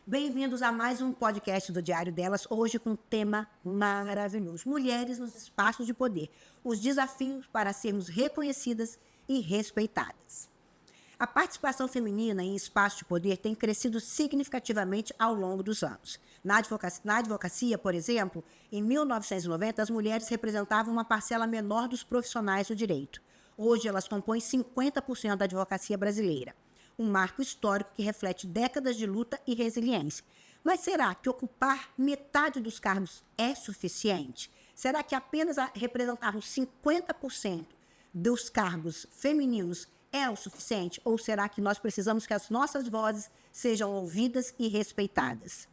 Bem-vindos a mais um podcast do Diário Delas, hoje com um tema maravilhoso. Mulheres nos espaços de poder, os desafios para sermos reconhecidas e respeitadas. A participação feminina em espaços de poder tem crescido significativamente ao longo dos anos. Na advocacia, por exemplo, em 1990, as mulheres representavam uma parcela menor dos profissionais do direito. Hoje, elas compõem 50% da advocacia brasileira. Um marco histórico que reflete décadas de luta e resiliência. Mas será que ocupar metade dos cargos é suficiente? Será que apenas representarmos 50% dos cargos femininos é o suficiente? Ou será que nós precisamos que as nossas vozes sejam ouvidas e respeitadas?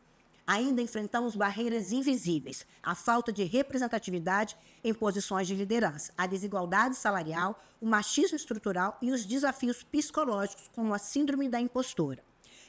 Ainda enfrentamos barreiras invisíveis, a falta de representatividade em posições de liderança, a desigualdade salarial, o machismo estrutural e os desafios psicológicos, como a síndrome da impostora,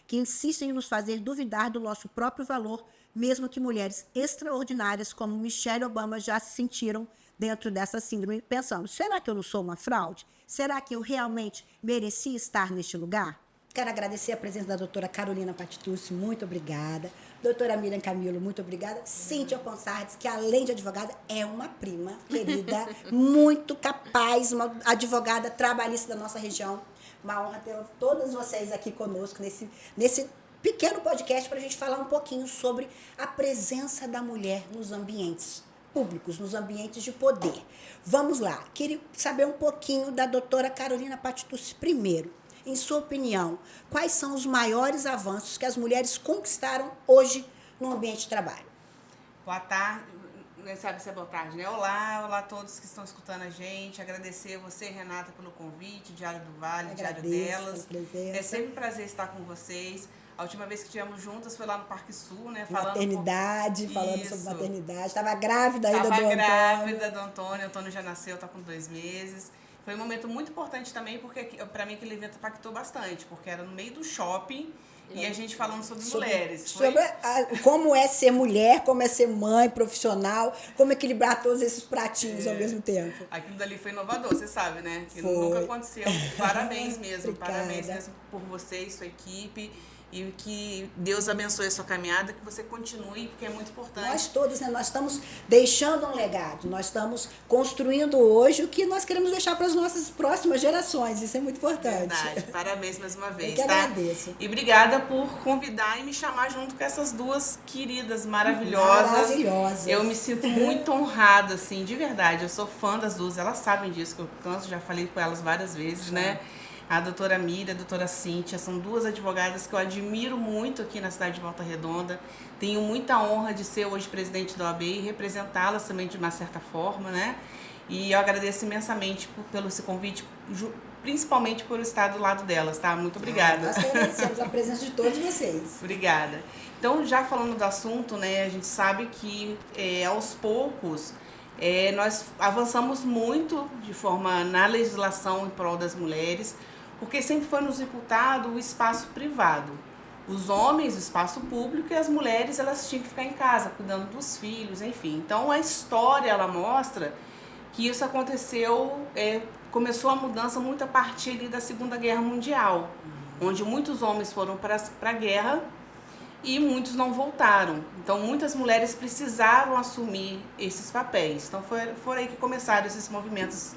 que insistem em nos fazer duvidar do nosso próprio valor, mesmo que mulheres extraordinárias como Michelle Obama já se sentiram dentro dessa síndrome, pensando, será que eu não sou uma fraude? Será que eu realmente mereci estar neste lugar? Quero agradecer a presença da doutora Carolina Patitucci, muito obrigada. Doutora Miriam Camilo, muito obrigada. Cíntia Ponsardes, que além de advogada, é uma prima querida, muito capaz, uma advogada trabalhista da nossa região. Uma honra ter todas vocês aqui conosco nesse pequeno podcast para a gente falar um pouquinho sobre a presença da mulher nos ambientes públicos, nos ambientes de poder. Vamos lá, queria saber um pouquinho da doutora Carolina Patitucci primeiro. Em sua opinião, quais são os maiores avanços que as mulheres conquistaram hoje no ambiente de trabalho? Boa tarde, não sabe se é boa tarde, né? Olá a todos que estão escutando a gente. Agradecer você, Renata, pelo convite, Diário do Vale, Diário Delas. É sempre um prazer estar com vocês. A última vez que estivemos juntas foi lá no Parque Sul, né? Falando sobre maternidade. Estava grávida ainda do Antônio. Estava grávida do Antônio. O Antônio já nasceu, está com 2 meses. Foi um momento muito importante também, porque para mim aquele evento impactou bastante, porque era no meio do shopping e a gente falando sobre mulheres. Como é ser mulher, como é ser mãe, profissional, como equilibrar todos esses pratinhos ao mesmo tempo. Aquilo dali foi inovador, você sabe, né? Que nunca aconteceu. Parabéns mesmo, parabéns mesmo por você e sua equipe. E que Deus abençoe a sua caminhada, que você continue, porque é muito importante. Nós todos, né? Nós estamos deixando um legado, nós estamos construindo hoje o que nós queremos deixar para as nossas próximas gerações, isso é muito importante. Verdade, parabéns mais uma vez. Eu que agradeço. E obrigada por convidar e me chamar junto com essas duas queridas maravilhosas. Maravilhosas. Eu me sinto muito honrada, assim, de verdade, eu sou fã das duas, elas sabem disso, que eu canso, já falei com elas várias vezes, né? A doutora Miriam, a doutora Cíntia, são duas advogadas que eu admiro muito aqui na cidade de Volta Redonda. Tenho muita honra de ser hoje presidente da OAB e representá-las também de uma certa forma, né? E eu agradeço imensamente pelo esse convite, principalmente por estar do lado delas, tá? Muito obrigada. Nós agradecemos a presença de todos vocês. Obrigada. Então, já falando do assunto, né, a gente sabe que aos poucos nós avançamos muito de forma na legislação em prol das mulheres, porque sempre foi nos imputado o espaço privado. Os homens, o espaço público, e as mulheres, elas tinham que ficar em casa, cuidando dos filhos, enfim. Então, a história, ela mostra que isso aconteceu, começou a mudança muito a partir ali da Segunda Guerra Mundial, onde muitos homens foram para a guerra e muitos não voltaram. Então, muitas mulheres precisaram assumir esses papéis. Então, foi aí que começaram esses movimentos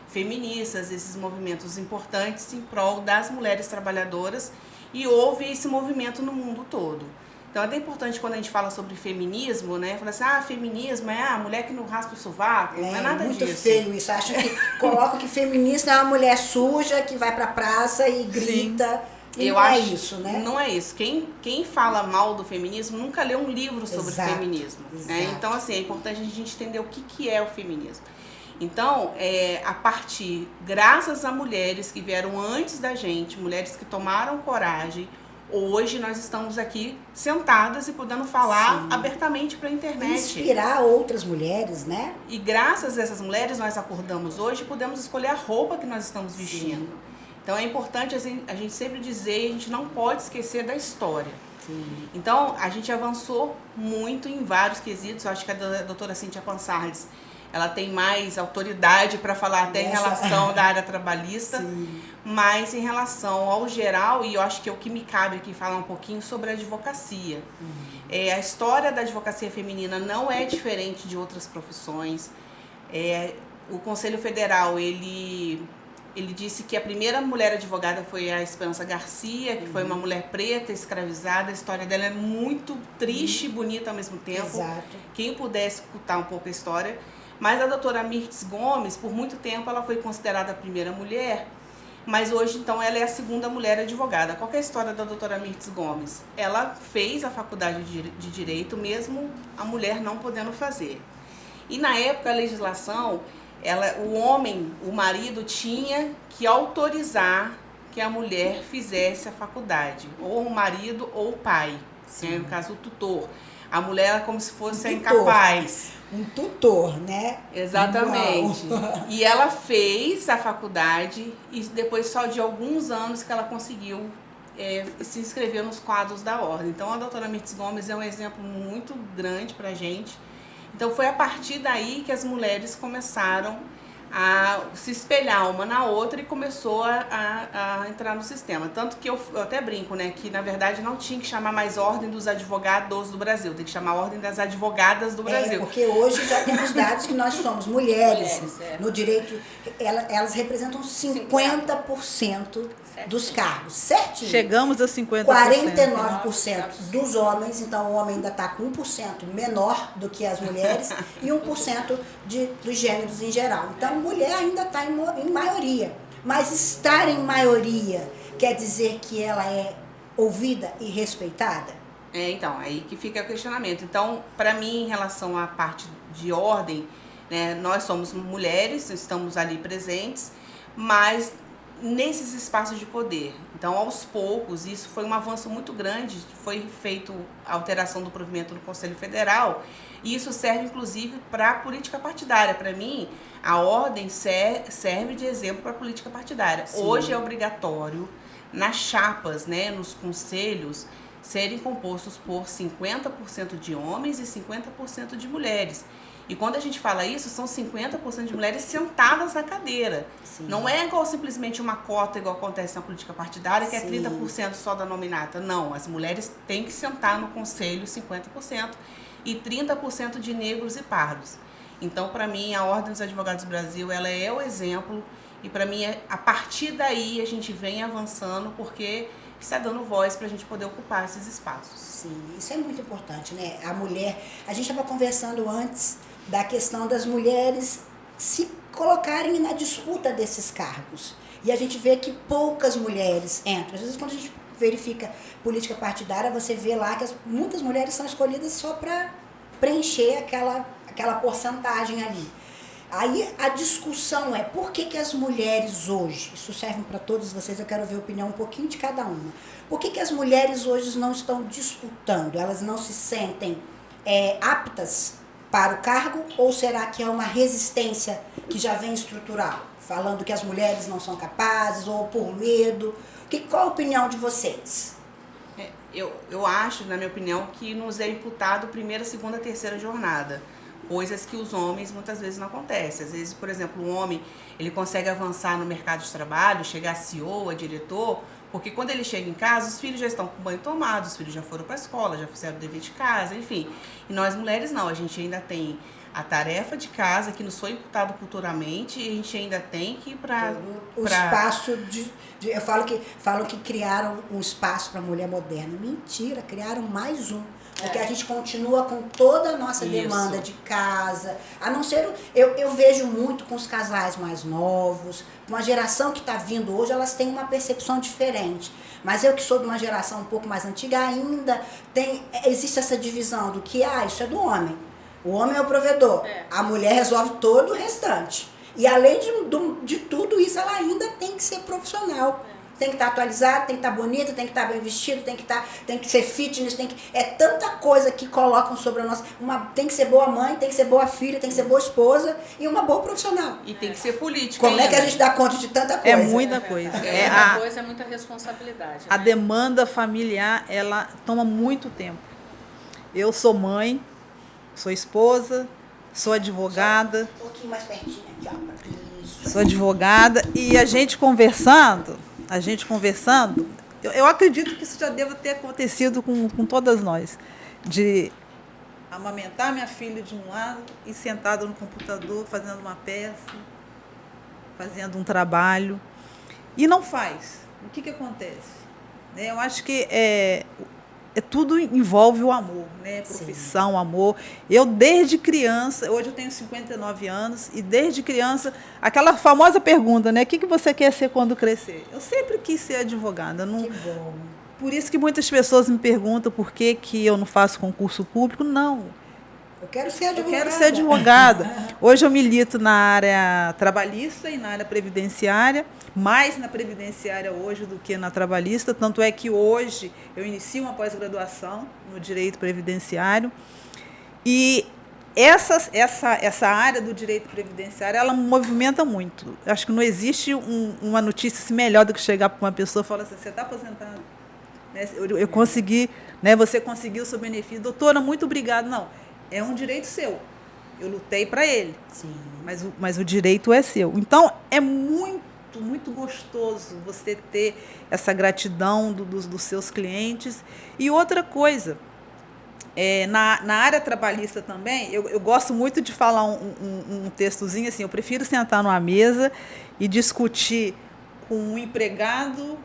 feministas, esses movimentos importantes em prol das mulheres trabalhadoras, e houve esse movimento no mundo todo. Então é até importante quando a gente fala sobre feminismo, né? Fala assim, feminismo é a mulher que não raspa o sovaco, não é nada muito disso. Feio isso, acho que coloca que feminista é uma mulher suja que vai pra praça e grita. E eu não acho, é isso, né? Não é isso. Quem fala mal do feminismo nunca leu um livro sobre feminismo. Né? Então, assim, é importante a gente entender o que é o feminismo. Então, graças a mulheres que vieram antes da gente, mulheres que tomaram coragem, hoje nós estamos aqui sentadas e podendo falar abertamente para a internet. Inspirar outras mulheres, né? E graças a essas mulheres nós acordamos hoje e podemos escolher a roupa que nós estamos vestindo. Sim. Então é importante a gente sempre dizer, a gente não pode esquecer da história. Sim. Então a gente avançou muito em vários quesitos. Eu acho que a doutora Cíntia Ponsardes, ela tem mais autoridade para falar até em relação da área trabalhista. Sim. Mas em relação ao geral, e eu acho que é o que me cabe aqui falar um pouquinho sobre a advocacia. A história da advocacia feminina não é diferente de outras profissões. O Conselho Federal, ele disse que a primeira mulher advogada foi a Esperança Garcia, que foi uma mulher preta, escravizada. A história dela é muito triste e bonita ao mesmo tempo. Exato. Quem pudesse escutar um pouco a história. Mas a doutora Mirtz Gomes, por muito tempo, ela foi considerada a primeira mulher, mas hoje, então, ela é a segunda mulher advogada. Qual que é a história da doutora Mirtz Gomes? Ela fez a faculdade de Direito, mesmo a mulher não podendo fazer. E na época, a legislação, o homem, o marido, tinha que autorizar que a mulher fizesse a faculdade, ou o marido ou o pai, né? No caso, o tutor. A mulher era como se fosse a incapaz. Um tutor, né? Exatamente. Uau. E ela fez a faculdade e depois só de alguns anos que ela conseguiu se inscrever nos quadros da ordem. Então a doutora Mirtz Gomes é um exemplo muito grande pra gente. Então foi a partir daí que as mulheres começaram a se espelhar uma na outra e começou a entrar no sistema. Tanto que eu até brinco, né, que na verdade não tinha que chamar mais Ordem dos Advogados do Brasil, tem que chamar Ordem das Advogadas do Brasil. Porque hoje já temos dados que nós somos mulheres no direito, elas representam 50% dos cargos, certinho? Chegamos a 50%. 49% dos homens, então o homem ainda está com 1% menor do que as mulheres e 1% dos gêneros em geral. Então, mulher ainda está em maioria. Mas estar em maioria quer dizer que ela é ouvida e respeitada? Então, aí que fica o questionamento. Então, para mim, em relação à parte de ordem, né, nós somos mulheres, estamos ali presentes, mas nesses espaços de poder. Então, aos poucos, isso foi um avanço muito grande, foi feito a alteração do provimento do Conselho Federal, e isso serve, inclusive, para a política partidária. Para mim, a ordem serve de exemplo para a política partidária. Sim. Hoje é obrigatório, nas chapas, né, nos conselhos, serem compostos por 50% de homens e 50% de mulheres. E quando a gente fala isso, são 50% de mulheres sentadas na cadeira. Sim. Não é igual simplesmente uma cota, igual acontece na política partidária, que Sim. é 30% só da nominata. Não, as mulheres têm que sentar no conselho 50% e 30% de negros e pardos. Então, para mim, a Ordem dos Advogados do Brasil, ela é o exemplo. E para mim, a partir daí, a gente vem avançando, porque está dando voz para a gente poder ocupar esses espaços. Sim, isso é muito importante, né? A mulher, a gente estava conversando antes da questão das mulheres se colocarem na disputa desses cargos. E a gente vê que poucas mulheres entram. Às vezes, quando a gente verifica política partidária, você vê lá que muitas mulheres são escolhidas só para preencher aquela porcentagem ali. Aí a discussão é por que as mulheres hoje, isso serve para todos vocês, eu quero ver a opinião um pouquinho de cada uma. Por que as mulheres hoje não estão disputando? Elas não se sentem aptas para o cargo, ou será que é uma resistência que já vem estrutural? Falando que as mulheres não são capazes, ou por medo. Qual a opinião de vocês? Eu acho, na minha opinião, que nos é imputado primeira, segunda, terceira jornada. Coisas que os homens muitas vezes não acontecem. Às vezes, por exemplo, um homem ele consegue avançar no mercado de trabalho, chegar a CEO, a diretor, porque quando ele chega em casa, os filhos já estão com banho tomado, os filhos já foram para a escola, já fizeram o dever de casa, enfim. E nós mulheres não, a gente ainda tem a tarefa de casa que nos foi imputado culturalmente e a gente ainda tem que ir para... O espaço eu falo que criaram um espaço para a mulher moderna. Mentira, criaram mais um. Porque a gente continua com toda a nossa demanda de casa. A não ser... Eu vejo muito com os casais mais novos. Uma geração que está vindo hoje, elas têm uma percepção diferente. Mas eu que sou de uma geração um pouco mais antiga, ainda existe essa divisão do que, isso é do homem. O homem é o provedor. A mulher resolve todo o restante. E além de tudo isso, ela ainda tem que ser profissional. Tem que estar atualizada, tem que estar bonita, tem que estar bem vestido, tem que ser fitness, é tanta coisa que colocam sobre a nossa... Tem que ser boa mãe, tem que ser boa filha, tem que ser boa esposa e uma boa profissional. E tem que ser política. Como é que a gente dá conta de tanta coisa? É muita coisa. É muita responsabilidade. A demanda familiar, ela toma muito tempo. Eu sou mãe, sou esposa, sou advogada. Um pouquinho mais pertinho aqui, ó. Isso. Sou advogada e a gente conversando, eu acredito que isso já deva ter acontecido com todas nós, de amamentar minha filha de um lado e sentada no computador fazendo uma peça, fazendo um trabalho, e não faz. O que acontece? Né? Eu acho que tudo envolve o amor, né? Profissão, amor. Eu, desde criança, hoje eu tenho 59 anos, e desde criança, aquela famosa pergunta, né? O que você quer ser quando crescer? Eu sempre quis ser advogada. Não, Que bom. por isso que muitas pessoas me perguntam por que eu não faço concurso público. Não. Eu quero ser Eu advogada. quero ser advogada. Hoje eu milito na área trabalhista e na área previdenciária, mais na previdenciária hoje do que na trabalhista, tanto é que hoje eu inicio uma pós-graduação no direito previdenciário. E essa área do direito previdenciário, ela movimenta muito. Acho que não existe uma notícia assim melhor do que chegar para uma pessoa e falar assim: você está aposentado? Né? Eu consegui, né? Você conseguiu o seu benefício. Doutora, muito obrigada. Não. É um direito seu. Eu lutei para ele. Sim. Mas o direito é seu. Então, é muito, muito gostoso você ter essa gratidão dos seus clientes. E outra coisa, na área trabalhista também, eu gosto muito de falar um textozinho assim: eu prefiro sentar numa mesa e discutir com um empregado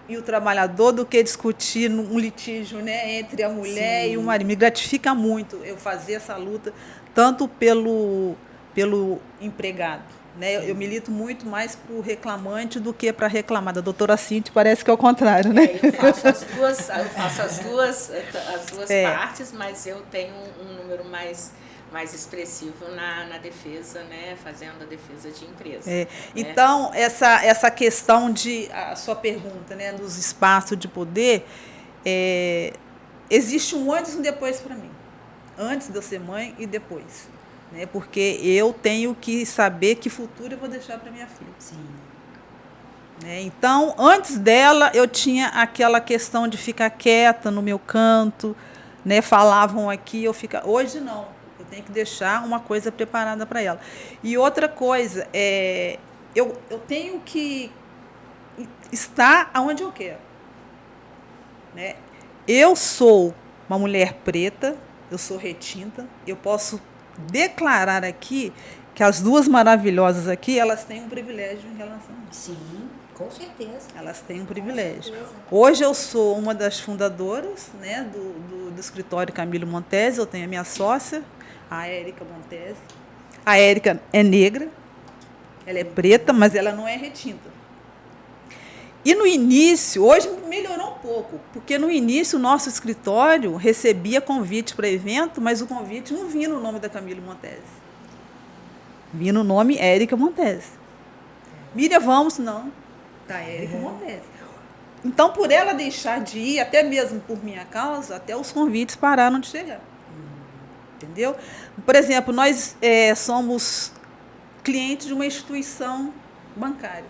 e o trabalhador do que discutir um litígio, né, entre a mulher e o marido. Me gratifica muito eu fazer essa luta, tanto pelo empregado. Né? Eu milito muito mais para o reclamante do que para a reclamada. A doutora Cinti parece que é o contrário, né? Eu faço as duas partes, mas eu tenho um número mais expressivo na defesa, né, fazendo a defesa de empresa. Né? Então, essa questão a sua pergunta, né, dos espaços de poder, existe um antes e um depois para mim. Antes de eu ser mãe e depois. Né, porque eu tenho que saber que futuro eu vou deixar para minha filha. Sim. Né, então, antes dela, eu tinha aquela questão de ficar quieta no meu canto, né, falavam aqui, eu ficava. Hoje não. Tem que deixar uma coisa preparada para ela. E outra coisa, eu tenho que estar aonde eu quero. Né? Eu sou uma mulher preta, eu sou retinta, eu posso declarar aqui que as duas maravilhosas aqui, elas têm um privilégio em relação a isso. Sim, com certeza. Elas têm um privilégio. Hoje eu sou uma das fundadoras, né, do escritório Camilo Montese, eu tenho a minha sócia, a Érica Montese. A Érica é negra, ela é preta, mas ela não é retinta. E no início, hoje melhorou um pouco, porque no início o nosso escritório recebia convite para evento, mas o convite não vinha no nome da Camilo Montese. Vinha no nome Érica Montese. Miriam, vamos? Não. Da Érica Montese. Então, por ela deixar de ir, até mesmo por minha causa, até os convites pararam de chegar. Entendeu? Por exemplo, nós somos clientes de uma instituição bancária.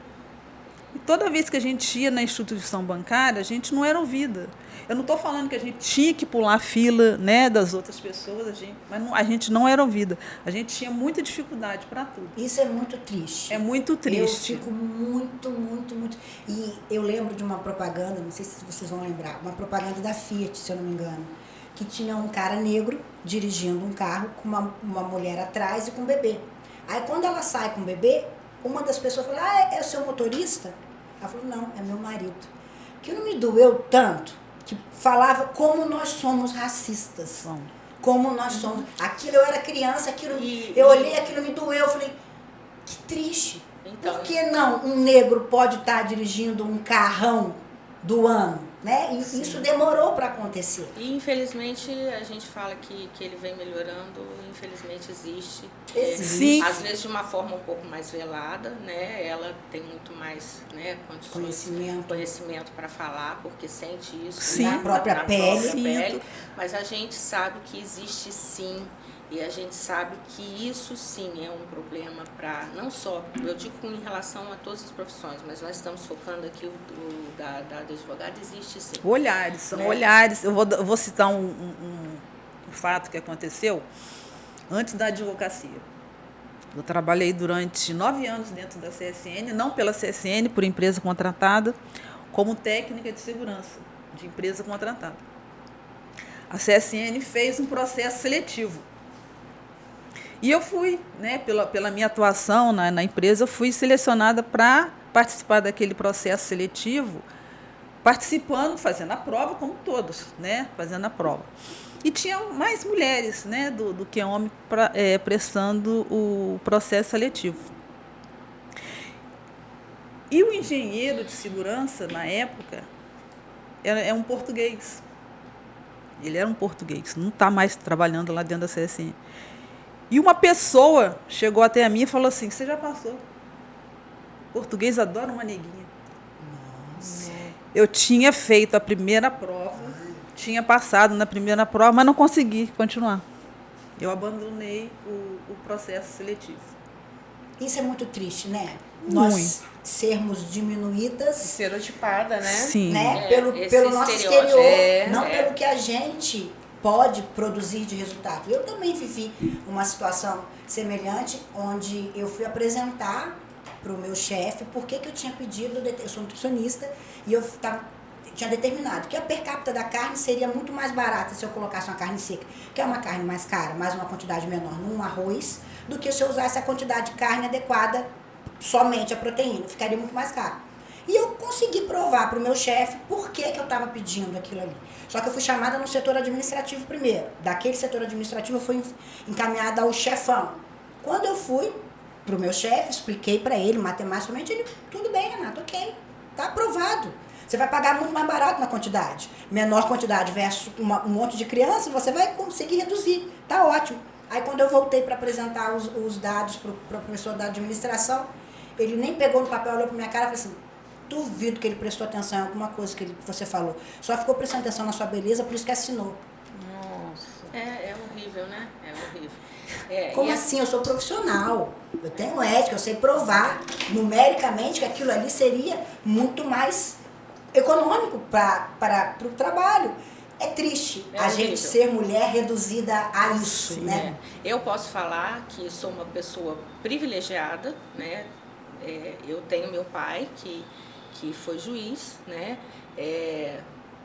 E toda vez que a gente ia na instituição bancária, a gente não era ouvida. Eu não estou falando que a gente tinha que pular a fila, né, das outras pessoas, mas a gente não era ouvida. A gente tinha muita dificuldade para tudo. Isso é muito triste. É muito triste. Eu fico muito, muito, muito... E eu lembro de uma propaganda, não sei se vocês vão lembrar, uma propaganda da Fiat, se eu não me engano, que tinha um cara negro dirigindo um carro com uma mulher atrás e com um bebê. Aí, quando ela sai com o bebê, uma das pessoas falou: é o seu motorista? Ela falou: não, é meu marido. Que não me doeu tanto, que falava como nós somos racistas. Como nós somos. Aquilo, eu era criança, eu olhei, aquilo me doeu, eu falei: que triste. Então, por que não um negro pode estar dirigindo um carrão do ano? Né? E isso demorou para acontecer. E infelizmente a gente fala que ele vem melhorando, infelizmente existe. Sim. Às vezes de uma forma um pouco mais velada, né? Ela tem muito mais, né, conhecimento para falar, porque sente isso. Sim. Né? Na própria pele. Pele. Mas a gente sabe que existe sim. E a gente sabe que isso sim é um problema para, não só, eu digo em relação a todas as profissões, mas nós estamos focando aqui da advogada, existe sim. Olhares, são olhares. Eu vou citar um fato que aconteceu. antes da advocacia. Eu trabalhei durante 9 anos dentro da CSN, não pela CSN, por empresa contratada, como técnica de segurança de empresa contratada. A CSN fez um processo seletivo. E eu fui, né, pela minha atuação na empresa, eu fui selecionada para participar daquele processo seletivo, participando, fazendo a prova, como todos, né, fazendo a prova. E tinha mais mulheres, né, do que homens prestando o processo seletivo. E o engenheiro de segurança, na época, é um português. Ele era um português, não está mais trabalhando lá dentro da CSN. E uma pessoa chegou até a mim e falou assim, você já passou. Português adora uma neguinha. Nossa. Eu tinha feito a primeira prova, tinha passado na primeira prova, mas não consegui continuar. Eu abandonei o processo seletivo. Isso é muito triste, né? Muito. Nós sermos diminuídas, Estereotipada, né? Sim. né? Pelo nosso exterior, não pelo que a gente pode produzir de resultado. Eu também vivi uma situação semelhante, onde eu fui apresentar para o meu chefe por que eu tinha pedido, eu sou nutricionista, e eu tinha determinado que a per capita da carne seria muito mais barata se eu colocasse uma carne seca, que é uma carne mais cara, mais uma quantidade menor num arroz, do que se eu usasse a quantidade de carne adequada, somente a proteína, ficaria muito mais caro. E eu consegui provar para o meu chefe por que eu estava pedindo aquilo ali. Só que eu fui chamada no setor administrativo primeiro. Daquele setor administrativo eu fui encaminhada ao chefão. Quando eu fui para o meu chefe, expliquei para ele matematicamente, ele, tudo bem, Renato, ok, está aprovado. Você vai pagar muito mais barato na quantidade. Menor quantidade versus um monte de criança, você vai conseguir reduzir. Tá ótimo. Aí quando eu voltei para apresentar os dados para o professor da administração, ele nem pegou no papel, olhou para minha cara e falou assim, duvido que ele prestou atenção em alguma coisa que você falou. Só ficou prestando atenção na sua beleza, por isso que assinou. Nossa. É horrível, né? É horrível. Como assim? Eu sou profissional. Eu tenho ética, eu sei provar numericamente que aquilo ali seria muito mais econômico para o trabalho. É triste a gente ser mulher reduzida a isso, Sim, né? Eu posso falar que sou uma pessoa privilegiada, né? Eu tenho meu pai, que foi juiz, né?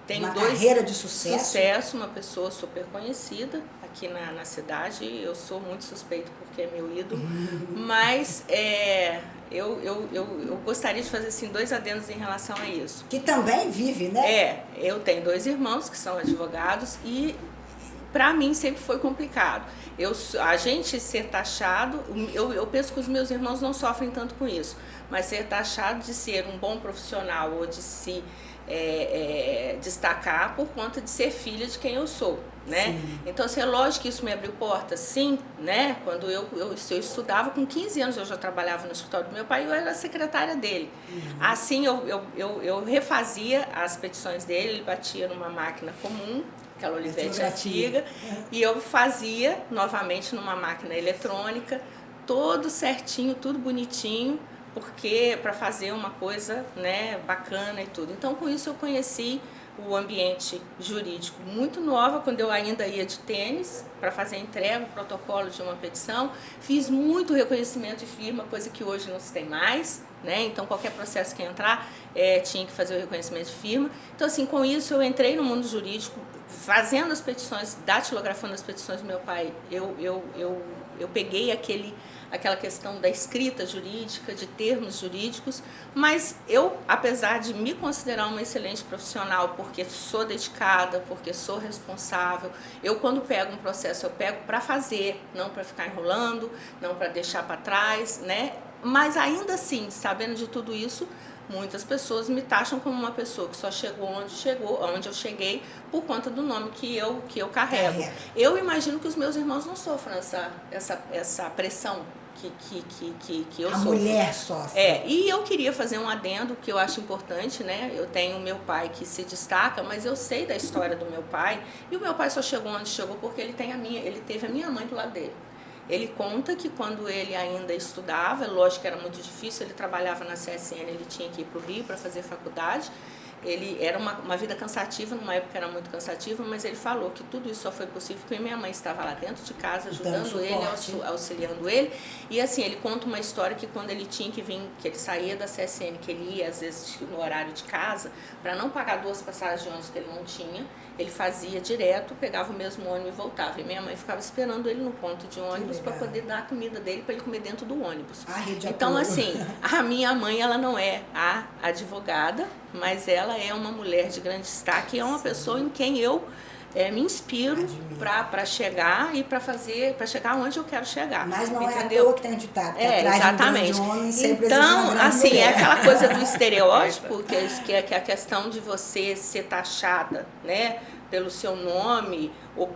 Tenho uma carreira de sucesso. Uma pessoa super conhecida aqui na cidade. Eu sou muito suspeita porque é meu ídolo, mas eu gostaria de fazer assim 2 adendos em relação a isso. Que também vive, né? Eu tenho 2 irmãos que são advogados e para mim sempre foi complicado. A gente ser taxado, eu penso que os meus irmãos não sofrem tanto com isso, mas ser taxado de ser um bom profissional ou de se destacar por conta de ser filha de quem eu sou, né? Sim. Então, assim, é lógico que isso me abriu portas, sim, né? Quando eu estudava, com 15 anos eu já trabalhava no escritório do meu pai e eu era secretária dele. Uhum. Assim, eu refazia as petições dele, ele batia numa máquina comum, aquela Olivetti antiga, e eu fazia novamente numa máquina eletrônica, todo certinho, tudo bonitinho, porque para fazer uma coisa, né, bacana e tudo. Então, com isso eu conheci o ambiente jurídico muito nova, quando eu ainda ia de tênis para fazer entrega, o protocolo de uma petição. Fiz muito reconhecimento de firma, coisa que hoje não se tem mais, né? Então, qualquer processo que entrar, tinha que fazer o reconhecimento de firma. Então, assim, com isso eu entrei no mundo jurídico, fazendo as petições, datilografando as petições do meu pai. Eu peguei aquela questão da escrita jurídica, de termos jurídicos, mas eu, apesar de me considerar uma excelente profissional, porque sou dedicada, porque sou responsável, eu quando pego um processo, eu pego para fazer, não para ficar enrolando, não para deixar para trás, né? Mas ainda assim, sabendo de tudo isso, muitas pessoas me taxam como uma pessoa que só chegou onde eu cheguei por conta do nome que eu carrego. Eu imagino que os meus irmãos não sofram essa pressão que eu sofro. A mulher sofre. E eu queria fazer um adendo que eu acho importante, né? Eu tenho meu pai que se destaca, mas eu sei da história do meu pai, e o meu pai só chegou onde chegou porque ele teve a minha mãe do lado dele. Ele conta que quando ele ainda estudava, lógico que era muito difícil, ele trabalhava na CSN, ele tinha que ir para o Rio para fazer faculdade. Ele era uma vida cansativa, numa época era muito cansativa, mas ele falou que tudo isso só foi possível porque minha mãe estava lá dentro de casa, ajudando ele, auxiliando ele. E assim, ele conta uma história que quando ele tinha que vir, que ele saía da CSN, que ele ia às vezes no horário de casa, para não pagar 2 passagens de ônibus que ele não tinha, ele fazia direto, pegava o mesmo ônibus e voltava. E minha mãe ficava esperando ele no ponto de ônibus para poder dar a comida dele para ele comer dentro do ônibus. Então, assim, a minha mãe, ela não é a advogada, mas ela é uma mulher de grande destaque, é uma pessoa em quem eu me inspiro para chegar e para chegar onde eu quero chegar. Mas não entendeu? É à toa que tem um ditado, que atrás exatamente. De um grande homem sempre então, existe uma grande assim, mulher. é aquela coisa do estereótipo, que é a questão de você ser taxada, né, pelo seu nome ou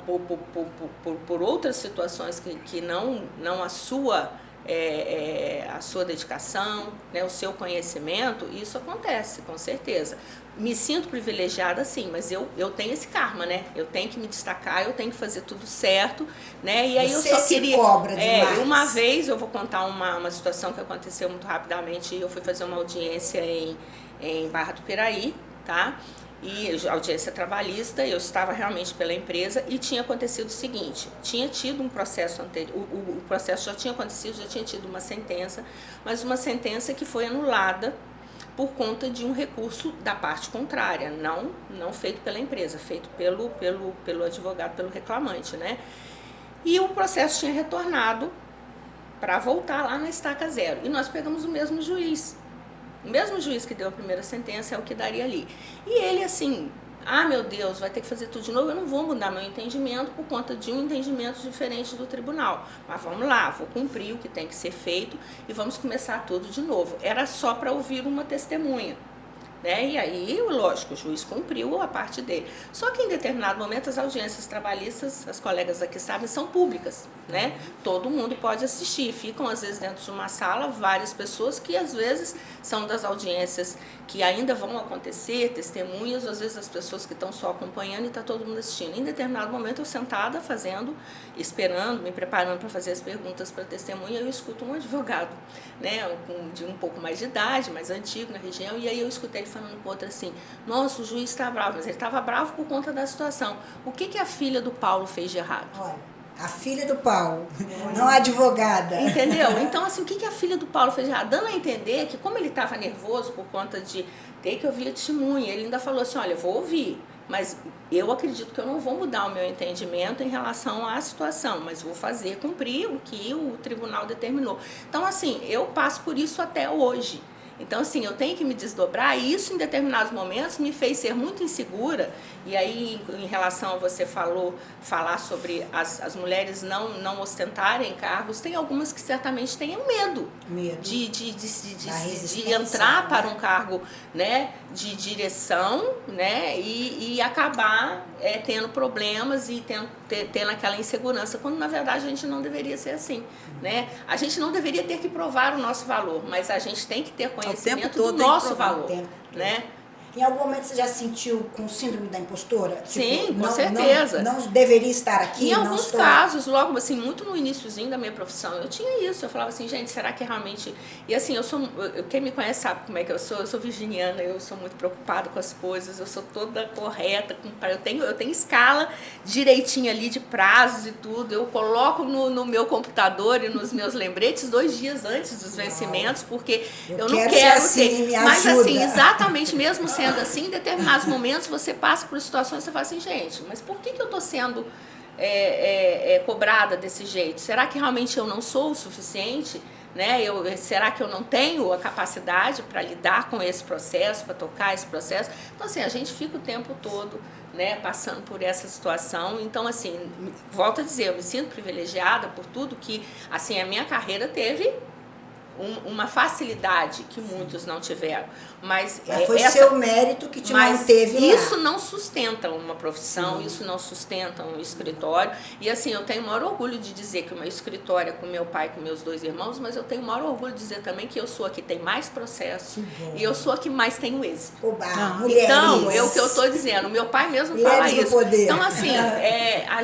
por outras situações que não a sua dedicação, né, o seu conhecimento, isso acontece, com certeza. Me sinto privilegiada, sim, mas eu tenho esse karma, né? Eu tenho que me destacar, eu tenho que fazer tudo certo, né? E aí Você eu só queria... cobra demais. Uma vez, eu vou contar uma situação que aconteceu muito rapidamente, eu fui fazer uma audiência em Barra do Piraí, tá? E audiência trabalhista, eu estava realmente pela empresa e tinha acontecido o seguinte, tinha tido um processo anterior, o processo já tinha acontecido, já tinha tido uma sentença, mas uma sentença que foi anulada por conta de um recurso da parte contrária, não feito pela empresa, feito pelo advogado, pelo reclamante, né? E o processo tinha retornado para voltar lá na estaca zero, e nós pegamos o mesmo juiz. O mesmo juiz que deu a primeira sentença é o que daria ali. E ele assim, meu Deus, vai ter que fazer tudo de novo, eu não vou mudar meu entendimento por conta de um entendimento diferente do tribunal. Mas vamos lá, vou cumprir o que tem que ser feito e vamos começar tudo de novo. Era só para ouvir uma testemunha. Né? E aí, lógico, o juiz cumpriu a parte dele. Só que em determinado momento as audiências trabalhistas, as colegas aqui sabem, são públicas, né? Todo mundo pode assistir. Ficam às vezes dentro de uma sala várias pessoas que às vezes são das audiências que ainda vão acontecer, testemunhas, às vezes as pessoas que estão só acompanhando e está todo mundo assistindo. Em determinado momento eu sentada fazendo, esperando, me preparando para fazer as perguntas para a testemunha, eu escuto um advogado, né, de um pouco mais de idade, mais antigo na região, e aí eu escutei ele falando com outra assim, nossa, o juiz está bravo, mas ele estava bravo por conta da situação. O que a filha do Paulo fez de errado? Olha, a filha do Paulo, não a advogada. Entendeu? Então, assim, o que a filha do Paulo fez de errado? Dando a entender que como ele estava nervoso por conta de ter que ouvir a testemunha, ele ainda falou assim, olha, eu vou ouvir, mas eu acredito que eu não vou mudar o meu entendimento em relação à situação, mas vou fazer cumprir o que o tribunal determinou. Então, assim, eu passo por isso até hoje. Então, assim, eu tenho que me desdobrar e isso, em determinados momentos, me fez ser muito insegura. E aí, em relação a você falar sobre as mulheres não ostentarem cargos, tem algumas que certamente tenham medo. De entrar para um cargo, né, de direção, né, e acabar tendo problemas e tendo aquela insegurança, quando na verdade a gente não deveria ser assim, né? A gente não deveria ter que provar o nosso valor, mas a gente tem que ter conhecimento do nosso valor, né? Em algum momento você já sentiu com síndrome da impostora? Sim, tipo, com certeza. Não deveria estar aqui? Em alguns casos, logo assim, muito no iniciozinho da minha profissão, eu tinha isso. Eu falava assim, gente, será que realmente... E assim, quem me conhece sabe como é que eu sou virginiana, eu sou muito preocupada com as coisas, eu sou toda correta, eu tenho escala direitinha ali de prazos e tudo, eu coloco no meu computador e nos meus lembretes 2 dias antes dos vencimentos, porque eu não quero assim, ter... Mas assim, exatamente, mesmo sendo assim, em determinados momentos você passa por situações e você fala assim, gente, mas por que eu estou sendo cobrada desse jeito? Será que realmente eu não sou o suficiente? Né? Será que eu não tenho a capacidade para lidar com esse processo, para tocar esse processo? Então, assim, a gente fica o tempo todo, né, passando por essa situação. Então, assim, volto a dizer, eu me sinto privilegiada por tudo que, assim, a minha carreira teve uma facilidade que muitos não tiveram. Mas foi seu mérito que te manteve lá. Isso não sustenta uma profissão, isso não sustenta um escritório. E assim, eu tenho o maior orgulho de dizer que o meu escritório é com meu pai e com meus 2 irmãos, mas eu tenho o maior orgulho de dizer também que eu sou a que tem mais processo e eu sou a que mais tem o êxito. Então, o que eu estou dizendo, meu pai mesmo fala isso. Então, assim, a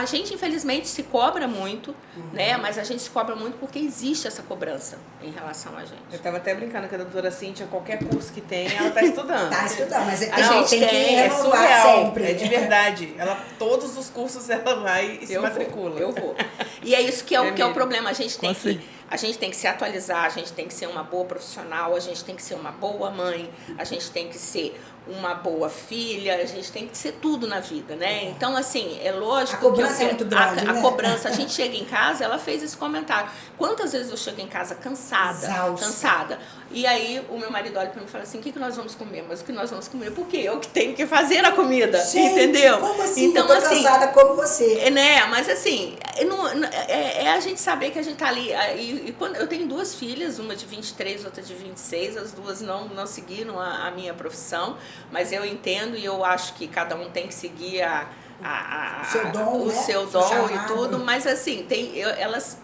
gente infelizmente se cobra muito, né? Mas a gente se cobra muito porque existe essa cobrança em relação a gente. Eu estava até brincando que a doutora Cíntia, qualquer curso que tem, ela está estudando. Está estudando, mas a gente tem que renovar surreal, sempre. É de verdade. todos os cursos ela vai e se matricula. Eu vou. E é isso que é o problema. A gente tem que se atualizar, a gente tem que ser uma boa profissional, a gente tem que ser uma boa mãe, a gente tem que ser uma boa filha, a gente tem que ser tudo na vida, né? Então, assim, é lógico que... A cobrança é muito grande, né? A cobrança, a gente chega em casa, ela fez esse comentário. Quantas vezes eu chego em casa cansada, e aí o meu marido olha pra mim e fala assim, o que nós vamos comer? Mas o que nós vamos comer? Porque eu que tenho que fazer a comida, gente, entendeu? Como assim? Então, eu tô cansada como você. Né? Mas, assim, é a gente saber que a gente tá ali. E quando eu tenho 2 filhas, uma de 23, outra de 26, as 2 não seguiram a minha profissão, mas eu entendo e eu acho que cada um tem que seguir o seu dom e tudo, mas assim,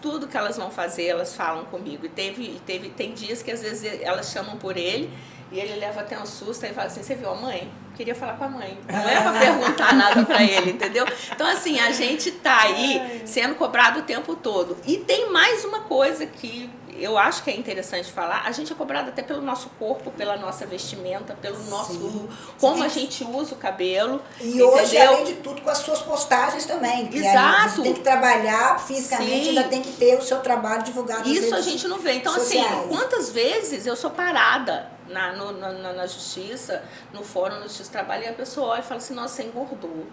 tudo que elas vão fazer, elas falam comigo. E tem dias que às vezes elas chamam por ele e ele leva até um susto e fala assim, você viu a mãe? Queria falar com a mãe. Não é pra perguntar nada pra ele, entendeu? Então, assim, a gente tá aí sendo cobrado o tempo todo. E tem mais uma coisa que eu acho que é interessante falar, a gente é cobrado até pelo nosso corpo, pela nossa vestimenta, pelo nosso... Como a gente usa o cabelo. E entendeu? Hoje, além de tudo, com as suas postagens também. Exato. Você tem que trabalhar fisicamente, ainda tem que ter o seu trabalho divulgado. Isso a gente não vê. Então, sociais. Assim, quantas vezes eu sou parada na justiça, no fórum da justiça do trabalho, e a pessoa olha e fala assim, nossa, você engordou.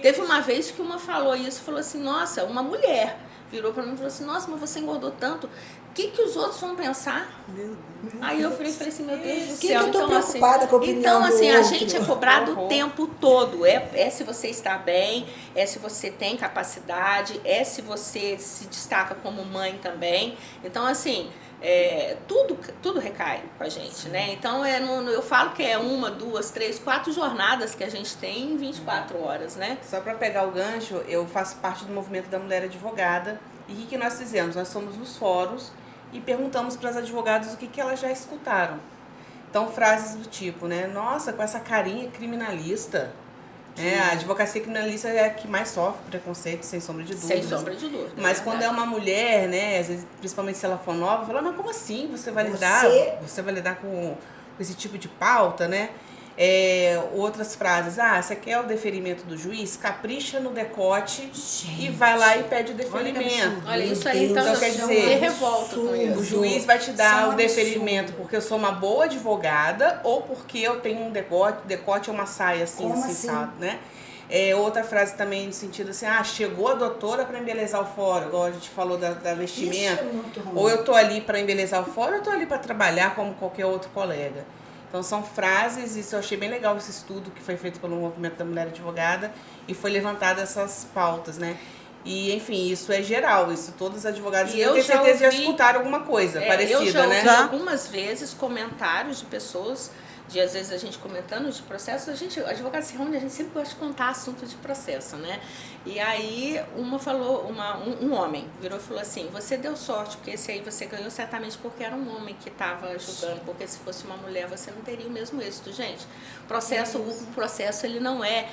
Teve uma vez que uma falou isso, falou assim, nossa, uma mulher virou pra mim e falou assim, nossa, mas você engordou tanto, o que os outros vão pensar? Aí eu falei assim, meu Deus do céu. Eu tô preocupada com a opinião a outro. gente é cobrado o tempo todo. É se você está bem, é se você tem capacidade, é se você se destaca como mãe também. Então, assim, tudo recai com a gente, né? Então, eu falo que é 1, 2, 3, 4 jornadas que a gente tem em 24 horas, né? Só para pegar o gancho, eu faço parte do movimento da mulher advogada. E o que nós fizemos? Nós fomos nos fóruns e perguntamos para as advogadas o que elas já escutaram. Então, frases do tipo, né? Nossa, com essa carinha criminalista. A advocacia criminalista é a que mais sofre preconceito, sem sombra de dúvida. Sem sombra de dúvida. Mas quando é uma mulher, né? Às vezes, principalmente se ela for nova, fala, mas como assim? Você vai lidar com esse tipo de pauta, né? Outras frases, você quer o deferimento do juiz? Capricha no decote e vai lá e pede o deferimento. Olha isso aí, então quer dizer, revolta com isso. O juiz vai te dar o deferimento porque eu sou uma boa advogada ou porque eu tenho um decote é uma saia assim, sabe, né? Outra frase também no sentido assim, chegou a doutora para embelezar o fórum, igual a gente falou da vestimenta. Isso é muito ruim. Ou eu tô ali para embelezar o fórum ou eu tô ali para trabalhar como qualquer outro colega. Então, são frases, isso eu achei bem legal, esse estudo que foi feito pelo Movimento da Mulher Advogada e foi levantada essas pautas, né? E, enfim, isso é geral, isso todos os advogados têm certeza já escutaram alguma coisa parecida, eu já ouvi, né? Algumas vezes comentários de pessoas, às vezes a gente comentando de processo, advogado se reúne, a gente sempre gosta de contar assunto de processo, né? E aí um homem virou e falou assim, você deu sorte, porque esse aí você ganhou certamente porque era um homem que estava julgando, porque se fosse uma mulher você não teria o mesmo êxito, gente. O processo ele não é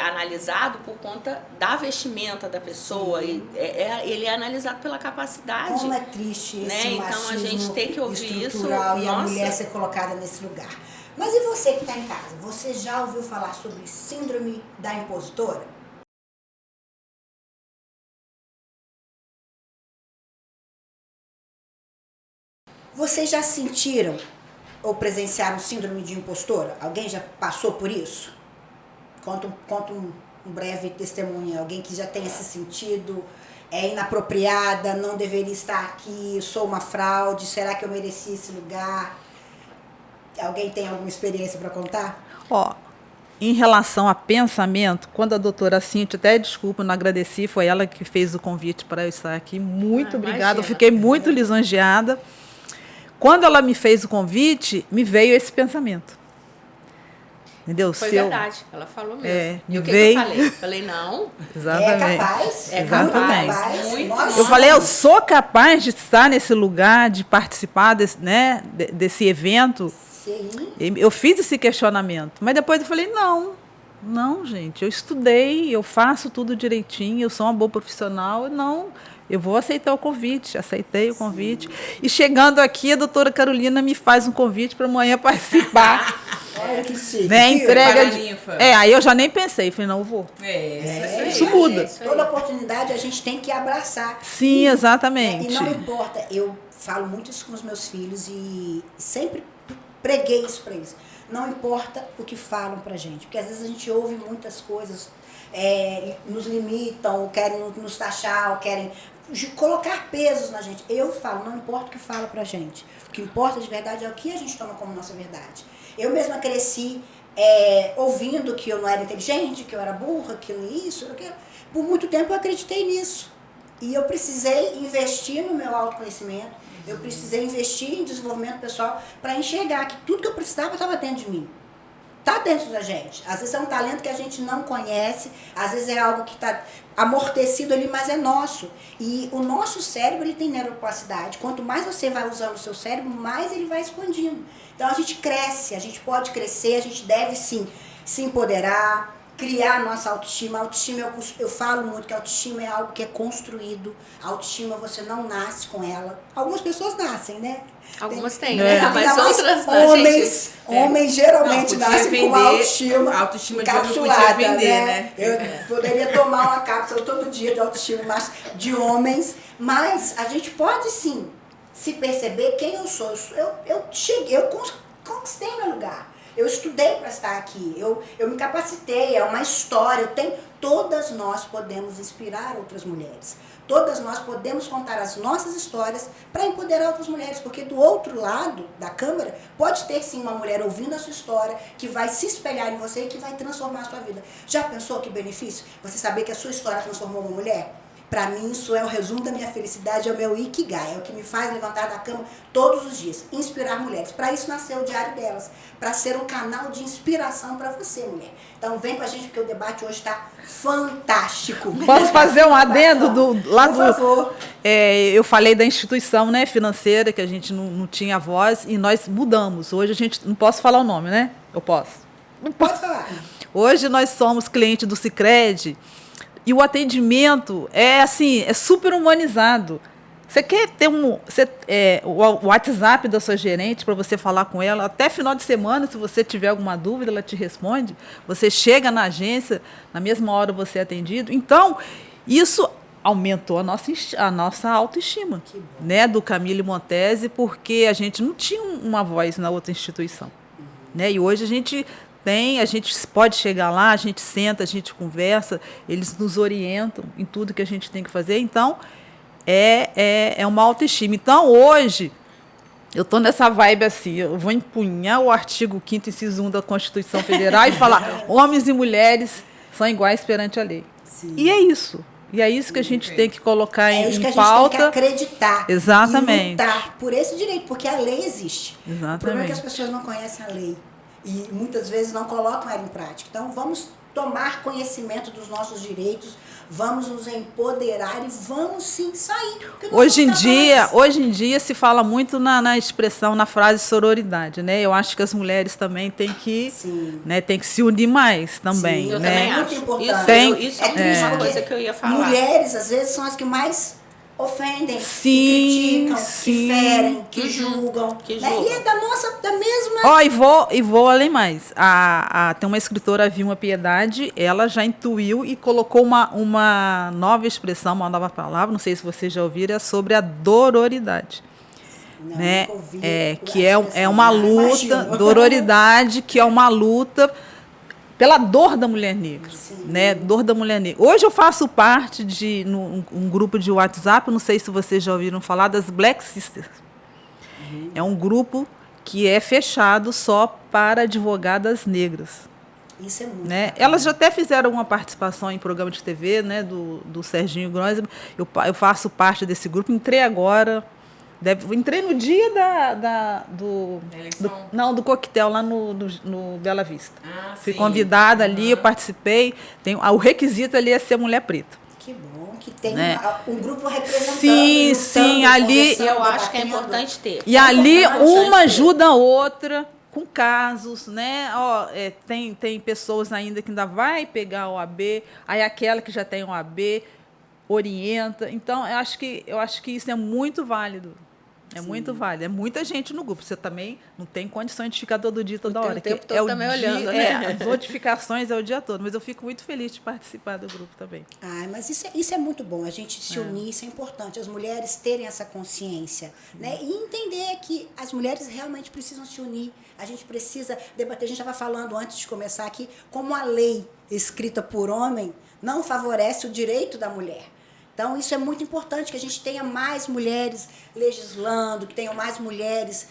analisado por conta da vestimenta da pessoa, ele é analisado pela capacidade. Como é triste esse né? Então a gente tem que ouvir isso e a mulher ser colocada nesse lugar. Mas e você que está em casa? Você já ouviu falar sobre síndrome da impositora? Vocês já sentiram ou presenciaram síndrome de impostora? Alguém já passou por isso? Conta um breve testemunho. Alguém que já tenha se sentido inapropriada, não deveria estar aqui, sou uma fraude, será que eu mereci esse lugar? Alguém tem alguma experiência para contar? Em relação a pensamento, quando a doutora Cíntia, até desculpa, não agradeci, foi ela que fez o convite para eu estar aqui. Muito obrigada, eu fiquei muito lisonjeada. Quando ela me fez o convite, me veio esse pensamento. Entendeu? Foi verdade, ela falou mesmo. E o que veio... eu falei? Falei, não. Exatamente. É capaz. Exatamente. Muito. Eu falei, eu sou capaz de estar nesse lugar, de participar desse evento. Sim. Eu fiz esse questionamento, mas depois eu falei, não, gente, eu estudei, eu faço tudo direitinho, eu sou uma boa profissional, eu vou aceitar o convite, aceitei o convite. E chegando aqui, a doutora Carolina me faz um convite para amanhã participar. Olha que chique. Né, entrega de... Paraninfa. aí eu já nem pensei, falei, não, eu vou. Isso muda. Toda oportunidade a gente tem que abraçar. Sim, exatamente. E não importa, eu falo muito isso com os meus filhos e sempre preguei isso para eles. Não importa o que falam pra gente, porque às vezes a gente ouve muitas coisas, nos limitam, querem nos taxar, ou querem colocar pesos na gente. Eu falo, não importa o que fala pra gente. O que importa de verdade é o que a gente toma como nossa verdade. Eu mesma cresci ouvindo que eu não era inteligente, que eu era burra, que isso, aquilo. Por muito tempo eu acreditei nisso. E eu precisei investir no meu autoconhecimento, eu precisei investir em desenvolvimento pessoal para enxergar que tudo que eu precisava estava dentro de mim. Está dentro da gente. Às vezes é um talento que a gente não conhece, às vezes é algo que está amortecido ali, mas é nosso. E o nosso cérebro, ele tem neuroplasticidade. Quanto mais você vai usando o seu cérebro, mais ele vai expandindo. Então a gente cresce, a gente pode crescer, a gente deve sim se empoderar, criar a nossa autoestima. A autoestima, eu falo muito que a autoestima é algo que é construído. A autoestima você não nasce com ela. Algumas pessoas nascem, né? Algumas têm, né? Mas outras homens geralmente não, nascem com a autoestima encapsulada, de homem podia vender, né? Eu poderia tomar uma cápsula todo dia de autoestima, mas de homens. Mas a gente pode sim se perceber quem eu sou. Eu cheguei, eu conquistei meu lugar. Eu estudei para estar aqui, eu me capacitei, é uma história. Todas nós podemos inspirar outras mulheres. Todas nós podemos contar as nossas histórias para empoderar outras mulheres, porque do outro lado da câmera pode ter sim uma mulher ouvindo a sua história, que vai se espelhar em você e que vai transformar a sua vida. Já pensou que benefício? Você saber que a sua história transformou uma mulher? Para mim, isso é o resumo da minha felicidade, é o meu Ikigai, é o que me faz levantar da cama todos os dias, inspirar mulheres. Para isso nasceu o Diário Delas, para ser um canal de inspiração para você, mulher. Então vem com a gente, porque o debate hoje está fantástico. Posso fazer um adendo Por favor. Eu falei da instituição, né, financeira, que a gente não tinha voz, e nós mudamos. Hoje a gente, não posso falar o nome, né? Eu posso? Não Pode falar. Hoje nós somos clientes do Sicredi, e o atendimento é super humanizado. Você quer ter o WhatsApp da sua gerente para você falar com ela, até final de semana, se você tiver alguma dúvida, ela te responde. Você chega na agência, na mesma hora você é atendido. Então, isso aumentou a nossa autoestima, né, do Camille Montese, porque a gente não tinha uma voz na outra instituição. Né? E hoje a gente pode chegar lá, a gente senta, a gente conversa, eles nos orientam em tudo que a gente tem que fazer. Então, é uma autoestima. Então, hoje, eu estou nessa vibe assim, eu vou empunhar o artigo 5º, inciso 1 da Constituição Federal e falar, homens e mulheres são iguais perante a lei. Sim. E é isso. E é isso que a gente tem que colocar em pauta. É isso que a gente tem que acreditar. Exatamente. E lutar por esse direito, porque a lei existe. Exatamente. O problema é que as pessoas não conhecem a lei. E muitas vezes não colocam ela em prática. Então, vamos tomar conhecimento dos nossos direitos, vamos nos empoderar e vamos sim sair. Hoje em dia se fala muito na expressão, na frase sororidade, né? Eu acho que as mulheres também têm que se unir mais também. Sim, eu né? também acho. Muito importante. Isso é uma coisa que eu ia falar. Mulheres, às vezes, são as que mais ofendem, sim, que criticam, que ferem, que julgam. Né? E é da mesma... E vou além mais. Tem uma escritora, Vilma Piedade, ela já intuiu e colocou uma nova expressão, uma nova palavra, não sei se vocês já ouviram, é sobre a dororidade. Não, né? Nunca ouvi Que é uma luta, dororidade, que é uma luta pela dor da mulher negra, né? Dor da mulher negra. Hoje eu faço parte de um grupo de WhatsApp, não sei se vocês já ouviram falar, das Black Sisters. É um grupo que é fechado só para advogadas negras. Isso é muito né? Elas já até fizeram uma participação em programa de TV, né, do Serginho Grosman. Eu faço parte desse grupo, entrei agora Entrei no dia do eleição? do coquetel lá no Bela Vista. Fui Sim. convidada ali, eu participei. O requisito ali é ser mulher preta. Que bom que tem Né? um grupo representando. Sim, lutando, sim, ali- conversando, Eu acho que é debatendo. importante ter. E ali importante uma ter. ajuda a outra com casos, né? Tem pessoas ainda que ainda vai pegar o OAB, aí aquela que já tem o OAB orienta. Então, eu acho que isso é muito válido. É muito válido. É muita gente no grupo. Você também não tem condições de ficar todo dia, toda hora. O tempo que todo também olhando, né? as notificações é o dia todo. Mas eu fico muito feliz de participar do grupo também. Ah, mas isso é muito bom, a gente se unir, isso é importante, as mulheres terem essa consciência, né? E entender que as mulheres realmente precisam se unir, a gente precisa debater, a gente estava falando antes de começar aqui, como a lei escrita por homem não favorece o direito da mulher. Então, isso é muito importante, que a gente tenha mais mulheres legislando, que tenham mais mulheres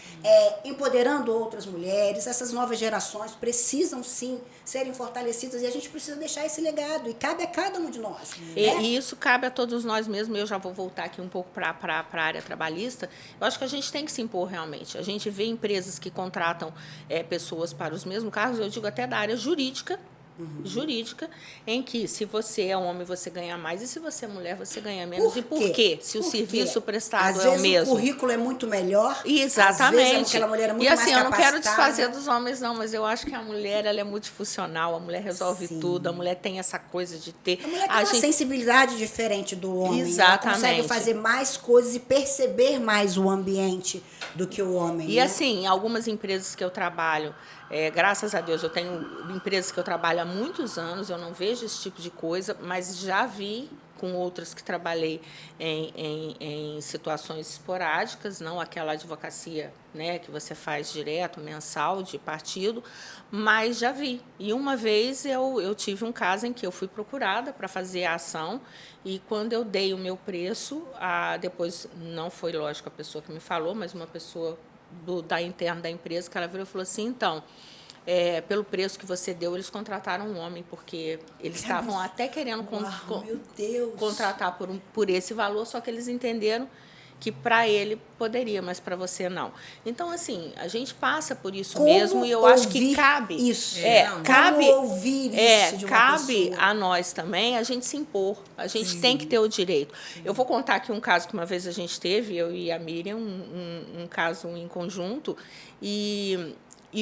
empoderando outras mulheres. Essas novas gerações precisam, sim, serem fortalecidas e a gente precisa deixar esse legado. E cabe a cada um de nós. Né? E isso cabe a todos nós mesmos. Eu já vou voltar aqui um pouco para a área trabalhista. Eu acho que a gente tem que se impor realmente. A gente vê empresas que contratam pessoas para os mesmos cargos, eu digo até da área jurídica, em que se você é homem, você ganha mais, e se você é mulher, você ganha menos. E por quê? Se o serviço prestado às é o vezes mesmo. o currículo é muito melhor. Exatamente. Às vezes aquela mulher é muito e assim, mais eu não quero capacitada. desfazer dos homens, não, mas eu acho que a mulher ela é multifuncional, a mulher resolve Sim. tudo, a mulher tem essa coisa de ter. A mulher tem uma sensibilidade diferente do homem. Exatamente. Ela consegue fazer mais coisas e perceber mais o ambiente do que o homem. E né? assim, algumas empresas que eu trabalho, graças a Deus, eu tenho empresas que eu trabalho há muitos anos, eu não vejo esse tipo de coisa, mas já vi com outras que trabalhei em situações esporádicas, não aquela advocacia, né, que você faz direto, mensal, de partido, mas já vi. E uma vez eu tive um caso em que eu fui procurada para fazer a ação, e quando eu dei o meu preço, depois não foi, lógico, a pessoa que me falou, mas uma pessoa da interna da empresa, que ela virou e falou assim, então, pelo preço que você deu, eles contrataram um homem, porque eles estavam até querendo meu Deus. contratar por esse valor, só que eles entenderam que para ele poderia, mas para você não. Então, assim, a gente passa por isso Como mesmo, e eu acho que ouvir cabe. isso? Cabe Como ouvir isso de uma cabe pessoa? a nós também a gente se impor. A gente tem que ter o direito. Eu vou contar aqui um caso que uma vez a gente teve, eu e a Miriam, um caso em conjunto, e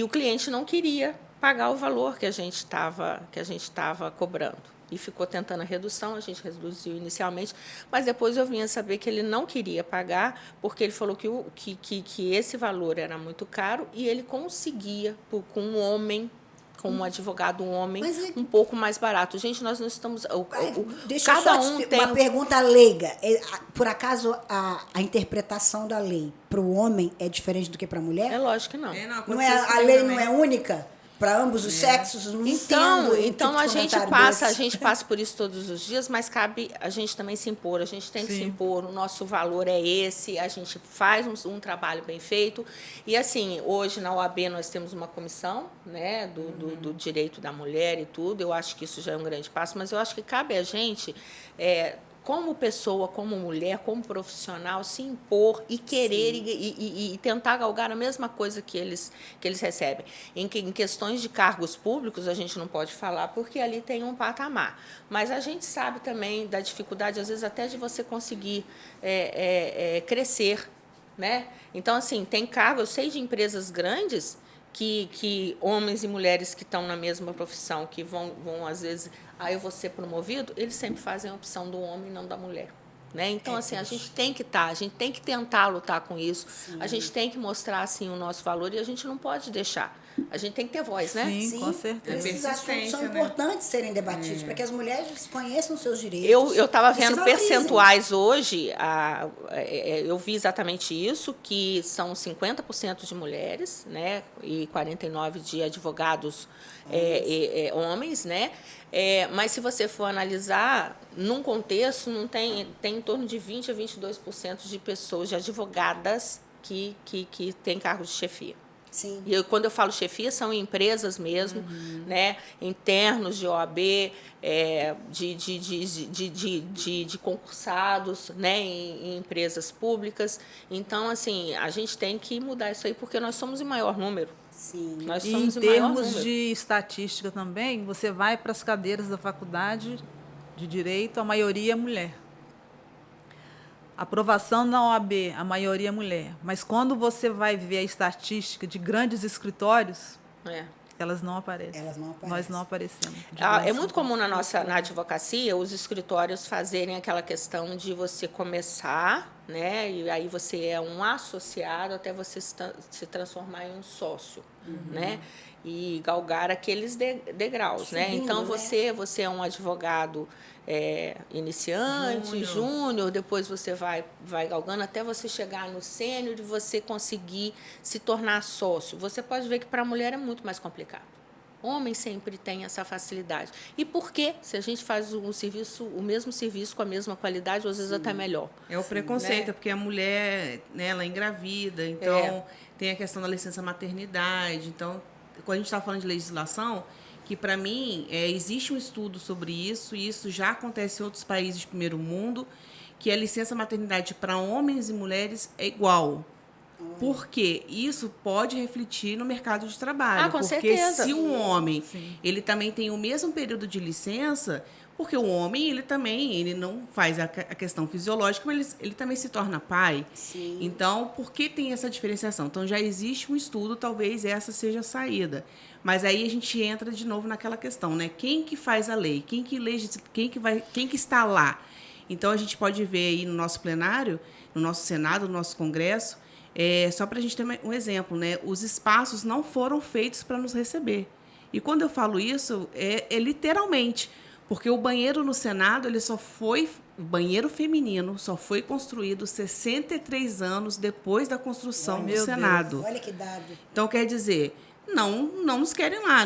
o cliente não queria pagar o valor que a gente estava cobrando. E ficou tentando a redução, a gente reduziu inicialmente, mas depois eu vinha saber que ele não queria pagar, porque ele falou que esse valor era muito caro e ele conseguia, com um homem, com um advogado, um pouco mais barato. Gente, nós não estamos... Deixa cada eu só um te tem uma pergunta leiga. Por acaso, a interpretação da lei para o homem é diferente do que para a mulher? É lógico que não. Não é, a lei não é única para ambos os sexos? Não entendo Então tipo a de gente comentário passa, desse. por isso todos os dias, mas cabe a gente também se impor. A gente tem que se Sim. impor. O nosso valor é esse. A gente faz um trabalho bem feito. E assim, hoje na OAB nós temos uma comissão, né, do direito da mulher e tudo. Eu acho que isso já é um grande passo, mas eu acho que cabe a gente como pessoa, como mulher, como profissional, se impor e querer e tentar galgar a mesma coisa que eles recebem. Em questões de cargos públicos, a gente não pode falar, porque ali tem um patamar. Mas a gente sabe também da dificuldade, às vezes, até de você conseguir crescer. Né? Então, assim, tem cargo, eu sei de empresas grandes que homens e mulheres que estão na mesma profissão, que vão às vezes, eu vou ser promovido, eles sempre fazem a opção do homem e não da mulher. Né? Então, assim, a gente tem que a gente tem que tentar lutar com isso, a gente tem que mostrar assim, o nosso valor e a gente não pode deixar. A gente tem que ter voz, né? Sim, com certeza. Esses assuntos são importantes serem debatidos, para que as mulheres conheçam os seus direitos. Eu estava e se vendo valorizem. percentuais hoje, eu vi exatamente isso, que são 50% de mulheres, né, e 49% de advogados homens, né? Mas se você for analisar, num contexto, não tem em torno de 20% a 22% de pessoas, de advogadas, que têm cargos de chefia. Sim. E quando eu falo chefia, são empresas mesmo, né? Internos de OAB, de concursados, né? Em empresas públicas. Então, assim, a gente tem que mudar isso aí, porque nós somos em maior número. Sim. Nós E em somos em maior termos número. de estatística também, você vai para as cadeiras da faculdade de Direito, a maioria é mulher. Aprovação na OAB, a maioria é mulher. Mas quando você vai ver a estatística de grandes escritórios, É. elas não aparecem. Elas não aparecem. Nós não aparecemos. É muito comum na advocacia os escritórios fazerem aquela questão de você começar, né? E aí você é um associado até você se transformar em um sócio, né? E galgar aqueles degraus, né? Subindo, Então né? você é um advogado iniciante, júnior, depois você vai galgando até você chegar no sênior e você conseguir se tornar sócio. Você pode ver que para a mulher é muito mais complicado. Homem sempre tem essa facilidade. E por quê? Se a gente faz o mesmo serviço com a mesma qualidade, às vezes até melhor. É o preconceito, Né? porque a mulher, né, ela é engravida, então tem a questão da licença maternidade. Então, quando a gente está falando de legislação, que para mim existe um estudo sobre isso, e isso já acontece em outros países de primeiro mundo, que a licença maternidade para homens e mulheres é igual. Porque isso pode refletir no mercado de trabalho. Com porque certeza. se um homem ele também tem o mesmo período de licença, porque o homem ele não faz a questão fisiológica, mas ele também se torna pai. Sim. Então, por que tem essa diferenciação? Então, já existe um estudo, talvez essa seja a saída. Mas aí a gente entra de novo naquela questão, né? Quem que faz a lei? Quem que está lá? Então, a gente pode ver aí no nosso plenário, no nosso Senado, no nosso Congresso, só para a gente ter um exemplo, né? Os espaços não foram feitos para nos receber. E quando eu falo isso, é literalmente, porque o banheiro no Senado, o banheiro feminino só foi construído 63 anos depois da construção do Senado. Olha que dado. Então, quer dizer, não nos querem lá.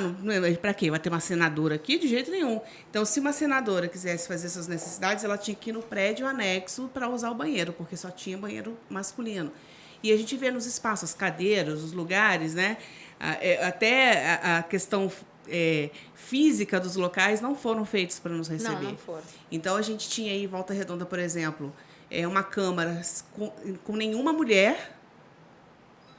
Para quê? Vai ter uma senadora aqui? De jeito nenhum. Então, se uma senadora quisesse fazer suas necessidades, ela tinha que ir no prédio anexo para usar o banheiro, porque só tinha banheiro masculino. E a gente vê nos espaços, as cadeiras, os lugares, né? Até a questão física dos locais não foram feitos para nos receber. Não foram. Então, a gente tinha aí, em Volta Redonda, por exemplo, uma Câmara com nenhuma mulher.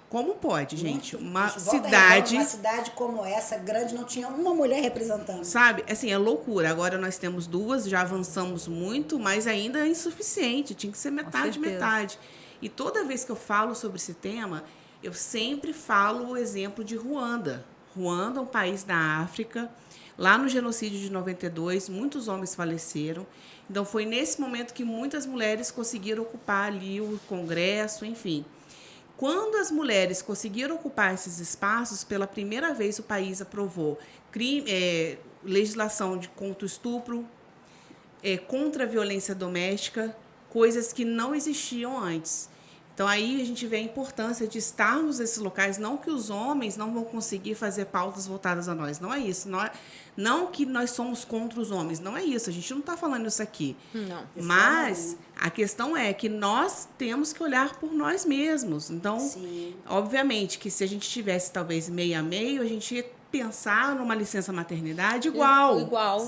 Como pode, gente? Uma cidade como essa, grande, não tinha uma mulher representando. Sabe? Assim, é loucura. Agora nós temos 2, já avançamos muito, mas ainda é insuficiente. Tinha que ser metade, metade. E toda vez que eu falo sobre esse tema, eu sempre falo o exemplo de Ruanda. Ruanda é um país da África. Lá no genocídio de 92, muitos homens faleceram. Então, foi nesse momento que muitas mulheres conseguiram ocupar ali o Congresso, enfim. Quando as mulheres conseguiram ocupar esses espaços, pela primeira vez o país aprovou legislação contra o estupro, contra a violência doméstica, coisas que não existiam antes. Então, aí a gente vê a importância de estarmos nesses locais, não que os homens não vão conseguir fazer pautas voltadas a nós, não é isso. Não que nós somos contra os homens, não é isso, a gente não está falando isso aqui. Não. Mas a questão é que nós temos que olhar por nós mesmos. Então, obviamente, que se a gente tivesse talvez meio a meio, a gente ia pensar numa licença maternidade igual. Igual.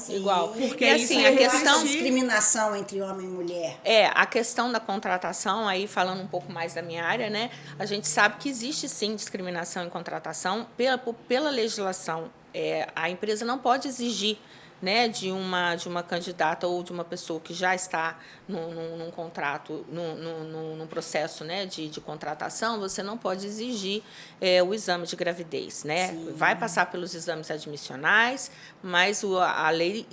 Porque e assim, a questão discriminação entre homem e mulher. A questão da contratação, aí falando um pouco mais da minha área, né? A gente sabe que existe sim discriminação em contratação pela legislação. A empresa não pode exigir, né, de uma candidata ou de uma pessoa que já está num contrato, num processo, né, de contratação, você não pode exigir o exame de gravidez, né? Vai passar pelos exames admissionais, mas a lei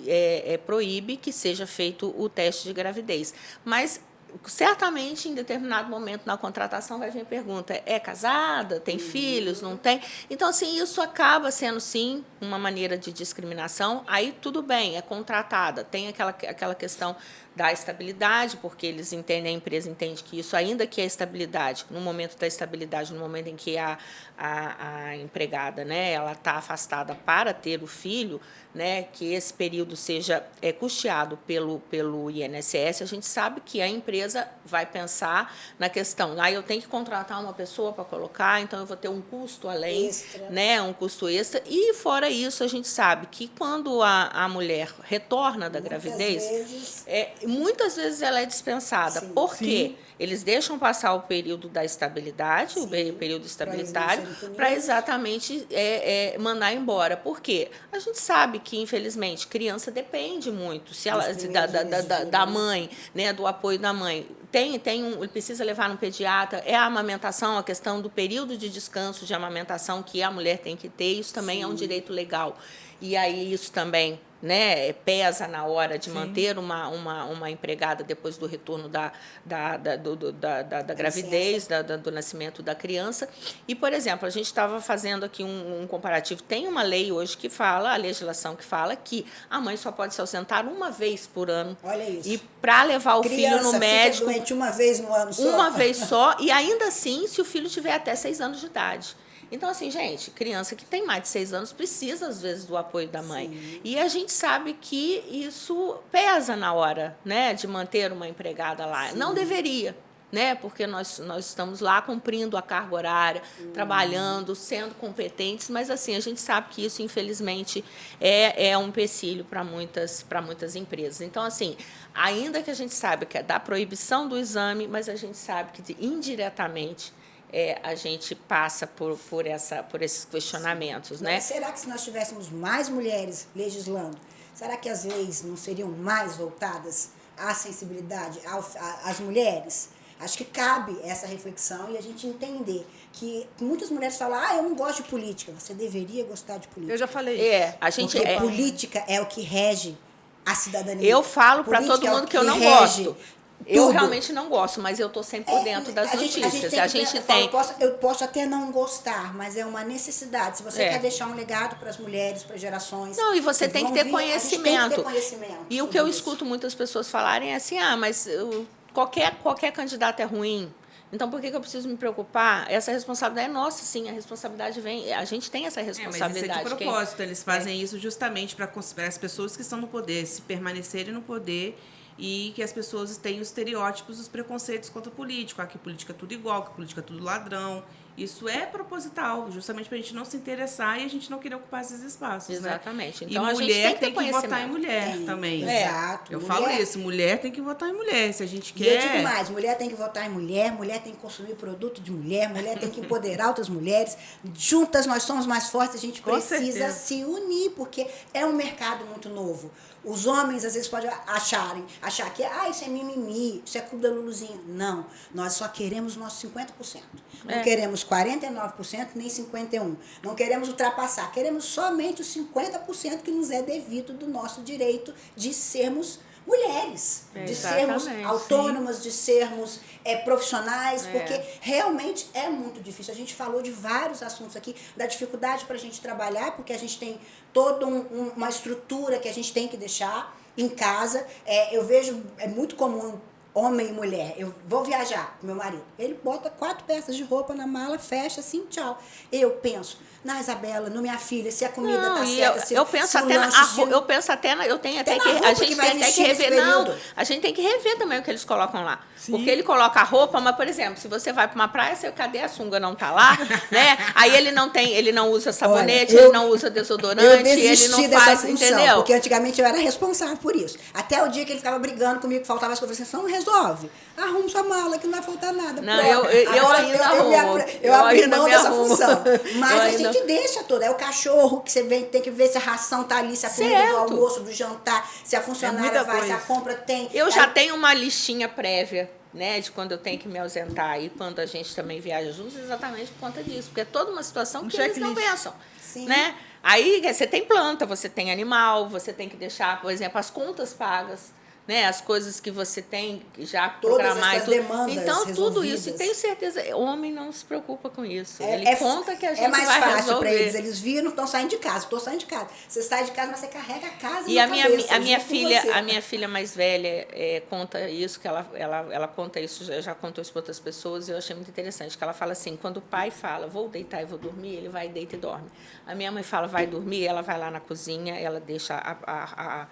proíbe que seja feito o teste de gravidez. Mas certamente, em determinado momento na contratação, vai vir a pergunta: é casada? Tem filhos? Não tem? Então, assim, isso acaba sendo, sim, uma maneira de discriminação. Aí, tudo bem, é contratada. Tem aquela questão da estabilidade, porque eles entendem, a empresa entende que isso, ainda que a estabilidade, no momento da estabilidade, no momento em que a empregada, né, ela está afastada para ter o filho, né, que esse período seja custeado pelo INSS, a gente sabe que a empresa vai pensar na questão, eu tenho que contratar uma pessoa para colocar, então eu vou ter um custo além, né, um custo extra, e fora isso, a gente sabe que quando a mulher retorna da gravidez, muitas vezes ela é dispensada. Sim. Por quê? Eles deixam passar o período da estabilidade, o período estabilitário, para exatamente mandar embora. Por quê? A gente sabe que, infelizmente, criança depende muito se ela, da mãe, né, do apoio da mãe. Ele precisa levar no pediatra, a amamentação, a questão do período de descanso de amamentação que a mulher tem que ter, isso também é um direito legal. E aí isso também, né, pesa na hora de manter uma empregada depois do retorno da gravidez, do nascimento da criança. E, por exemplo, a gente estava fazendo aqui um comparativo. Tem uma lei hoje que fala, a legislação que fala que a mãe só pode se ausentar uma vez por ano. Olha isso. E para levar o filho no médico... Fica doente uma vez no ano só. Uma vez só, e ainda assim, se o filho tiver até 6 anos de idade. Então, assim, gente, criança que tem mais de 6 anos precisa, às vezes, do apoio da mãe. Sim. E a gente sabe que isso pesa na hora, né, de manter uma empregada lá. Sim. Não deveria, né, porque nós estamos lá cumprindo a carga horária, trabalhando, sendo competentes, mas, assim, a gente sabe que isso, infelizmente, é um empecilho para muitas empresas. Então, assim, ainda que a gente saiba que é da proibição do exame, mas a gente sabe que, indiretamente, a gente passa por esses questionamentos. Sim. Né? Mas será que se nós tivéssemos mais mulheres legislando, será que as leis não seriam mais voltadas à sensibilidade às mulheres? Acho que cabe essa reflexão e a gente entender que muitas mulheres falam, eu não gosto de política. Você deveria gostar de política. Eu já falei. Porque política é o que rege a cidadania. Eu falo para todo mundo que eu não gosto. Eu realmente não gosto, mas eu estou sempre por dentro das notícias. Eu posso até não gostar, mas é uma necessidade. Se você quer deixar um legado para as mulheres, para gerações... Não, e você tem que ter conhecimento. E o que eu escuto muitas pessoas falarem é assim, mas qualquer candidato é ruim. Então, por que eu preciso me preocupar? Essa responsabilidade é nossa, sim. A responsabilidade vem... A gente tem essa responsabilidade. Mas isso é de propósito. Eles fazem isso justamente para as pessoas que estão no poder, se permanecerem no poder... E que as pessoas têm os estereótipos, os preconceitos contra o político. Que política é tudo igual, que política é tudo ladrão. Isso é proposital, justamente para a gente não se interessar e a gente não querer ocupar esses espaços. Exatamente. Né? Então, e mulher a gente tem que votar em mulher também. Exato. Eu falo isso, mulher tem que votar em mulher. Se a gente quer... E eu digo mais, mulher tem que votar em mulher tem que consumir produto de mulher tem que empoderar outras mulheres. Juntas nós somos mais fortes, a gente precisa se unir, porque é um mercado muito novo. Os homens, às vezes, podem achar que isso é mimimi, isso é clube da Luluzinha. Não, nós só queremos nosso 50%. Não queremos 49%, nem 51%. Não queremos ultrapassar, queremos somente os 50% que nos é devido do nosso direito de sermos mulheres, de sermos autônomas, de sermos profissionais, porque realmente é muito difícil. A gente falou de vários assuntos aqui, da dificuldade para a gente trabalhar, porque a gente tem toda uma estrutura que a gente tem que deixar em casa. Eu vejo, é muito comum homem e mulher. Eu vou viajar com meu marido. Ele bota 4 peças de roupa na mala, fecha assim, tchau. Eu penso, na Isabela, na minha filha, se a comida tá certa, eu penso até na eu penso até eu tenho até que a gente tem até que rever, a gente tem que rever também o que eles colocam lá. Sim. Porque ele coloca a roupa, mas por exemplo, se você vai para uma praia, cadê a sunga não tá lá, né? Aí ele não usa sabonete, ele não usa desodorante, ele não faz, entendeu? Porque antigamente eu era responsável por isso. Até o dia que ele ficava brigando comigo, que faltava as coisas, eu falei assim, não resolve. Arrume sua mala, que não vai faltar nada. Não, eu ainda arrumo. Eu abri mão dessa função. Mas a gente deixa toda. É o cachorro que você vem, tem que ver se a ração tá ali, se a comida do almoço, do jantar, se a funcionária vai, se a compra tem. Eu já tenho uma listinha prévia, né, de quando eu tenho que me ausentar e quando a gente também viaja juntos, exatamente por conta disso. Porque é toda uma situação que eles não pensam. Sim. Né? Aí você tem planta, você tem animal, você tem que deixar, por exemplo, as contas pagas. né? As coisas que você tem já Todas programar essas e tudo. demandas Então, tudo isso. E resolvidas. tenho certeza, o homem não se preocupa com isso. Ele conta que a gente é mais vai fácil resolver. para eles. Eles viram, estão saindo de casa. Estou saindo de casa. Você sai de casa, mas você carrega a casa E na a minha, cabeça, a minha junto com filha, você. a minha filha mais velha conta isso, que ela conta isso, já contou isso para outras pessoas, e eu achei muito interessante, que ela fala assim, quando o pai fala, vou deitar e vou dormir, ele vai, deita e dorme. A minha mãe fala, vai dormir, ela vai lá na cozinha, ela deixa a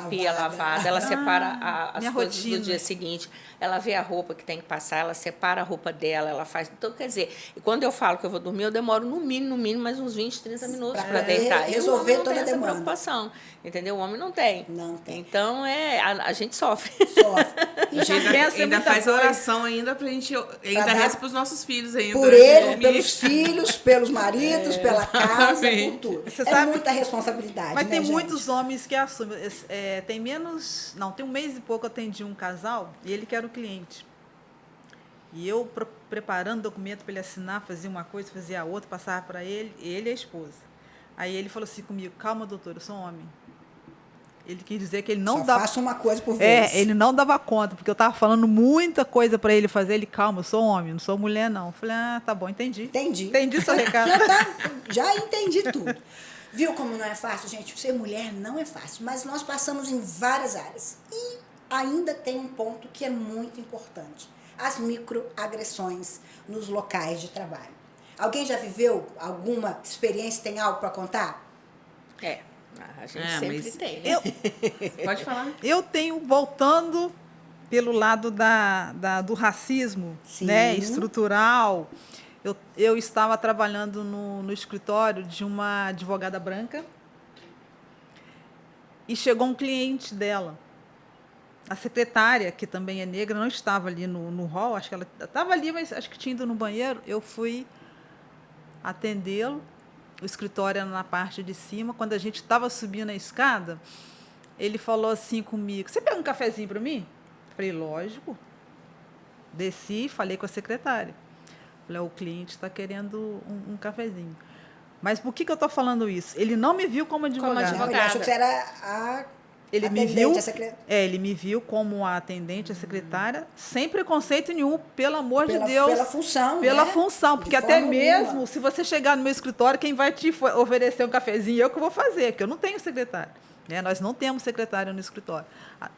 pia lavada, ela separa as minha coisas rotina. do dia seguinte, ela vê a roupa que tem que passar, ela separa a roupa dela, ela faz... Então, quer dizer, e quando eu falo que eu vou dormir, eu demoro no mínimo, mais uns 20, 30 minutos para deitar. E o resolver homem não toda tem a essa demanda. preocupação, entendeu? O homem não tem. Não tem. Então, a gente sofre. Sofre. E já Ainda faz oração ainda pra gente. Ainda dar- reza pros nossos filhos ainda. por antes de eles, dormir. pelos filhos, pelos maridos, pela casa, por exatamente. tudo. Você É sabe- muita responsabilidade, Mas né, tem gente? muitos homens que assumem. Tem menos. Não, tem um mês e pouco eu atendi um casal e ele que era o cliente. E eu preparando documento para ele assinar, fazia uma coisa, fazia a outra, passava para ele e a esposa. Aí ele falou assim comigo: calma, doutor, eu sou homem. Ele quis dizer que ele não Só dava. faça uma coisa por vez. Ele não dava conta, porque eu estava falando muita coisa para ele fazer. Ele, calma, eu sou homem, não sou mulher, não. Eu falei, tá bom, entendi. Entendi. Entendi seu recado. Já entendi tudo. Viu como não é fácil, gente? Ser mulher não é fácil, mas nós passamos em várias áreas. E ainda tem um ponto que é muito importante: as microagressões nos locais de trabalho. Alguém já viveu alguma experiência, tem algo para contar? A gente sempre mas tem, né? Pode falar. Eu tenho, voltando pelo lado do racismo, Sim. né, estrutural, eu estava trabalhando no escritório de uma advogada branca e chegou um cliente dela. A secretária, que também é negra, não estava ali no hall, acho que ela estava ali, mas acho que tinha ido no banheiro. Eu fui atendê-lo. O escritório era na parte de cima. Quando a gente estava subindo a escada, ele falou assim comigo: você pega um cafezinho para mim? Falei, lógico. Desci, falei com a secretária. Falei, o cliente está querendo um cafezinho. Mas por que eu estou falando isso? Ele não me viu como advogada. Ele achou que você era a Ele me atendente, viu, a secretária. ele me viu como a atendente, a secretária, sem preconceito nenhum, pelo amor de Pela- Deus. pela função, Pela né? função, De porque até forma mesmo, alguma. se você chegar no meu escritório, quem vai te oferecer um cafezinho, eu que vou fazer, porque eu não tenho secretário. Né? Nós não temos secretário no escritório.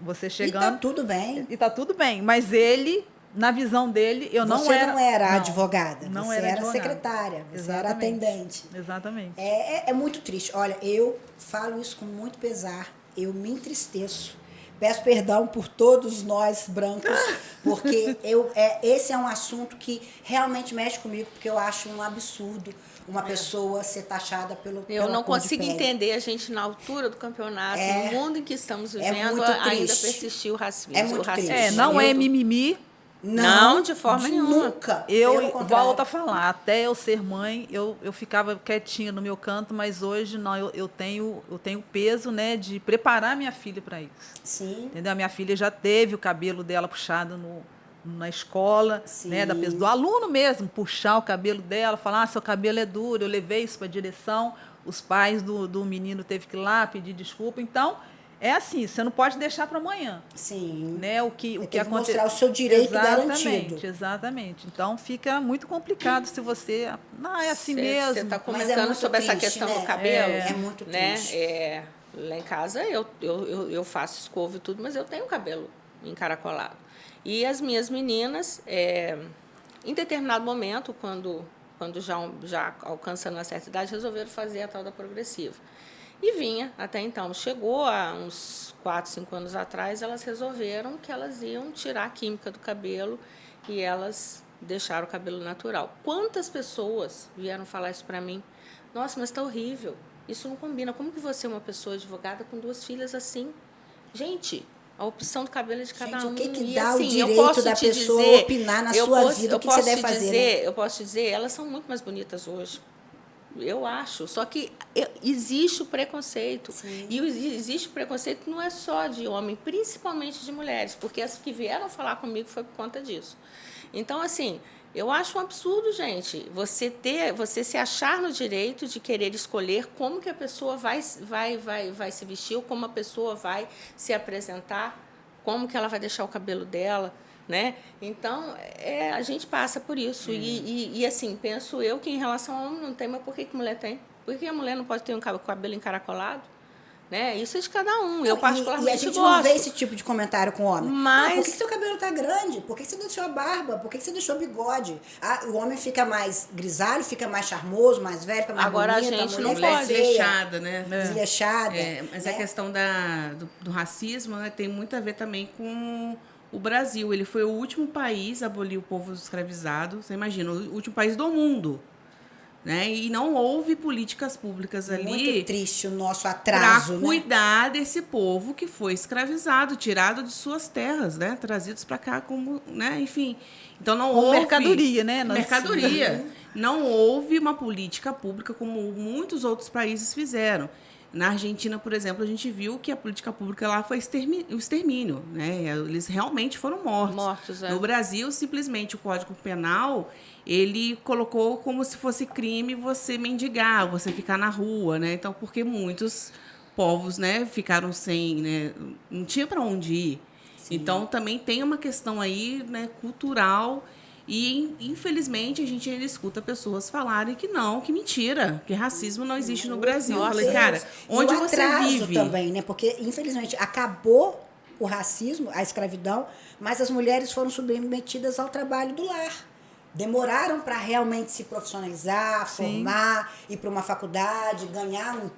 Você E chegando... tá tudo bem. E tá tudo bem, mas ele, na visão dele, eu não Você era... não era advogada, não você era era advogada. secretária, você era Exatamente. atendente. Exatamente. É muito triste. Olha, eu falo isso com muito pesar, eu me entristeço. Peço perdão por todos nós brancos, porque esse é um assunto que realmente mexe comigo, porque eu acho um absurdo uma pessoa ser taxada Eu pela não cor de consigo pele. entender a gente na altura do campeonato, É. no mundo em que estamos É vivendo, muito ainda triste. persistir o racismo. É muito o racismo. triste. Não é Eu- mimimi. Não, de forma nenhuma. Nunca. Pelo Eu contrário. volto a falar, até eu ser mãe, eu ficava quietinha no meu canto, mas hoje não, eu tenho o peso, né, de preparar minha filha para isso. Sim. Entendeu? A minha filha já teve o cabelo dela puxado na escola, Sim. né, do aluno mesmo, puxar o cabelo dela, falar, seu cabelo é duro, eu levei isso para a direção, os pais do menino teve que ir lá pedir desculpa. Então, é assim, você não pode deixar para amanhã. Sim. Né, o que Tem que acontece. mostrar o seu direito Exatamente, garantido. exatamente. Então fica muito complicado se você. É assim mesmo. Você está Mas é comentando muito sobre essa triste, questão né? do cabelo. É muito né? triste. Lá em casa eu faço escova e tudo, mas eu tenho cabelo encaracolado. E as minhas meninas, em determinado momento, quando já alcançando uma certa idade, resolveram fazer a tal da progressiva. E vinha até então. Chegou há uns 4, 5 anos atrás, elas resolveram que elas iam tirar a química do cabelo e elas deixaram o cabelo natural. Quantas pessoas vieram falar isso para mim? Nossa, mas está horrível. Isso não combina. Como que você é uma pessoa advogada com 2 filhas assim? Gente, a opção do cabelo é de cada Gente, um. o que E, dá o assim, eu direito posso da te pessoa dizer- opinar na eu sua posso- vida, eu o que você posso deve te fazer, dizer- né? Eu posso te dizer, elas são muito mais bonitas hoje. Eu acho. Só que existe o preconceito. Sim. E existe o preconceito não é só de homem, principalmente de mulheres, porque as que vieram falar comigo foi por conta disso. Então, assim, eu acho um absurdo, gente, você se achar no direito de querer escolher como que a pessoa vai se vestir ou como a pessoa vai se apresentar como que ela vai deixar o cabelo dela, né? Então, a gente passa por isso. E assim, penso eu que em relação ao homem não tem, mas por que a mulher tem? Por que a mulher não pode ter um cabelo encaracolado? Né? Isso é de cada um. Eu particularmente e a gente gosto. não vê esse tipo de comentário com o homem. Mas... por que seu cabelo tá grande? Por que você deixou a barba? Por que você deixou o bigode? O homem fica mais grisalho, fica mais charmoso, mais velho, fica mais Agora bonito. a gente mulher não fica pode. feia, Desleixada, né? Desleixada. Mas né? a questão do racismo, né, tem muito a ver também com o Brasil. Ele foi o último país a abolir o povo escravizado. Você imagina, o último país do mundo. Né? E não houve políticas públicas ali. Muito triste o nosso atraso, para cuidar desse povo que foi escravizado, tirado de suas terras, né? Trazidos para cá como, né? Enfim. Então não houve mercadoria, né? Mercadoria. Não houve uma política pública como muitos outros países fizeram. Na Argentina, por exemplo, a gente viu que a política pública lá foi o extermínio, né? Eles realmente foram mortos. No Brasil, simplesmente o Código Penal, ele colocou como se fosse crime você mendigar, você ficar na rua, né? Então, porque muitos povos, né, ficaram sem, né, não tinha para onde ir. Sim. Então, também tem uma questão aí, né, cultural. E, infelizmente, a gente ainda escuta pessoas falarem que não, que mentira, que racismo não existe no Brasil. Eu falei, cara, onde e o você vive? Também, né? Porque, infelizmente, acabou o racismo, a escravidão, mas as mulheres foram submetidas ao trabalho do lar. Demoraram para realmente se profissionalizar, formar, ir para uma faculdade,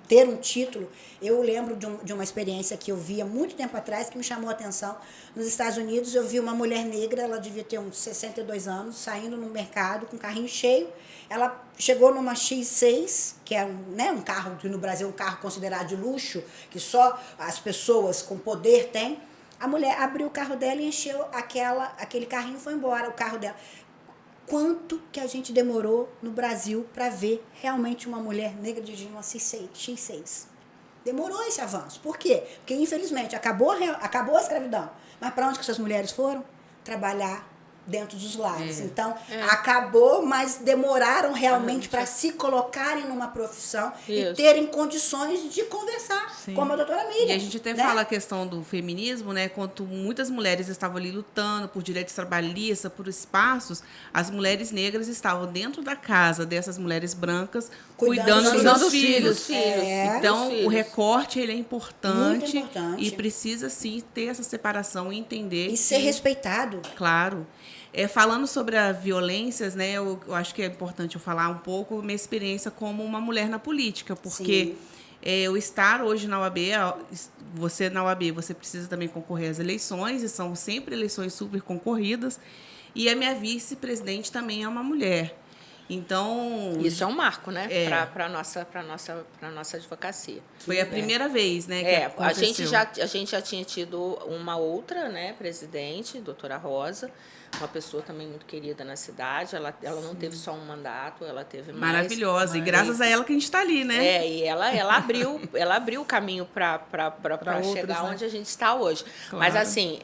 ter um título. Eu lembro de uma experiência que eu vi há muito tempo atrás, que me chamou a atenção. Nos Estados Unidos, eu vi uma mulher negra, ela devia ter uns 62 anos, saindo no mercado com um carrinho cheio. Ela chegou numa X6, que é um carro que no Brasil é um carro considerado de luxo, que só as pessoas com poder têm. A mulher abriu o carro dela e encheu aquele carrinho e foi embora, o carro dela. Quanto que a gente demorou no Brasil para ver realmente uma mulher negra dirigindo uma X6? Demorou esse avanço. Por quê? Porque, infelizmente, acabou a escravidão. Mas para onde que essas mulheres foram? Trabalhar dentro dos lares. Então, acabou, mas demoraram realmente para se colocarem numa profissão e terem condições de conversar, como a doutora Miriam. E a gente até fala a questão do feminismo, né? Quando muitas mulheres estavam ali lutando por direitos trabalhistas, por espaços, as mulheres negras estavam dentro da casa dessas mulheres brancas, cuidando dos filhos. Então, o recorte ele é importante, muito importante e precisa, sim, ter essa separação e entender. E ser respeitado. Claro. Falando sobre as violências, né, eu acho que é importante eu falar um pouco minha experiência como uma mulher na política, porque eu estar hoje na UAB, você na UAB, você precisa também concorrer às eleições, e são sempre eleições super concorridas, e a minha vice-presidente também é uma mulher. Então... Isso é um marco, né? Para a nossa advocacia. Foi a primeira vez, né? Que aconteceu. A gente já tinha tido uma outra, né, presidente, doutora Rosa, uma pessoa também muito querida na cidade. Ela não teve só um mandato, ela teve mais. Maravilhosa. E graças a ela que a gente está ali, né? E ela abriu o caminho para chegar, né, onde a gente está hoje. Claro. Mas, assim,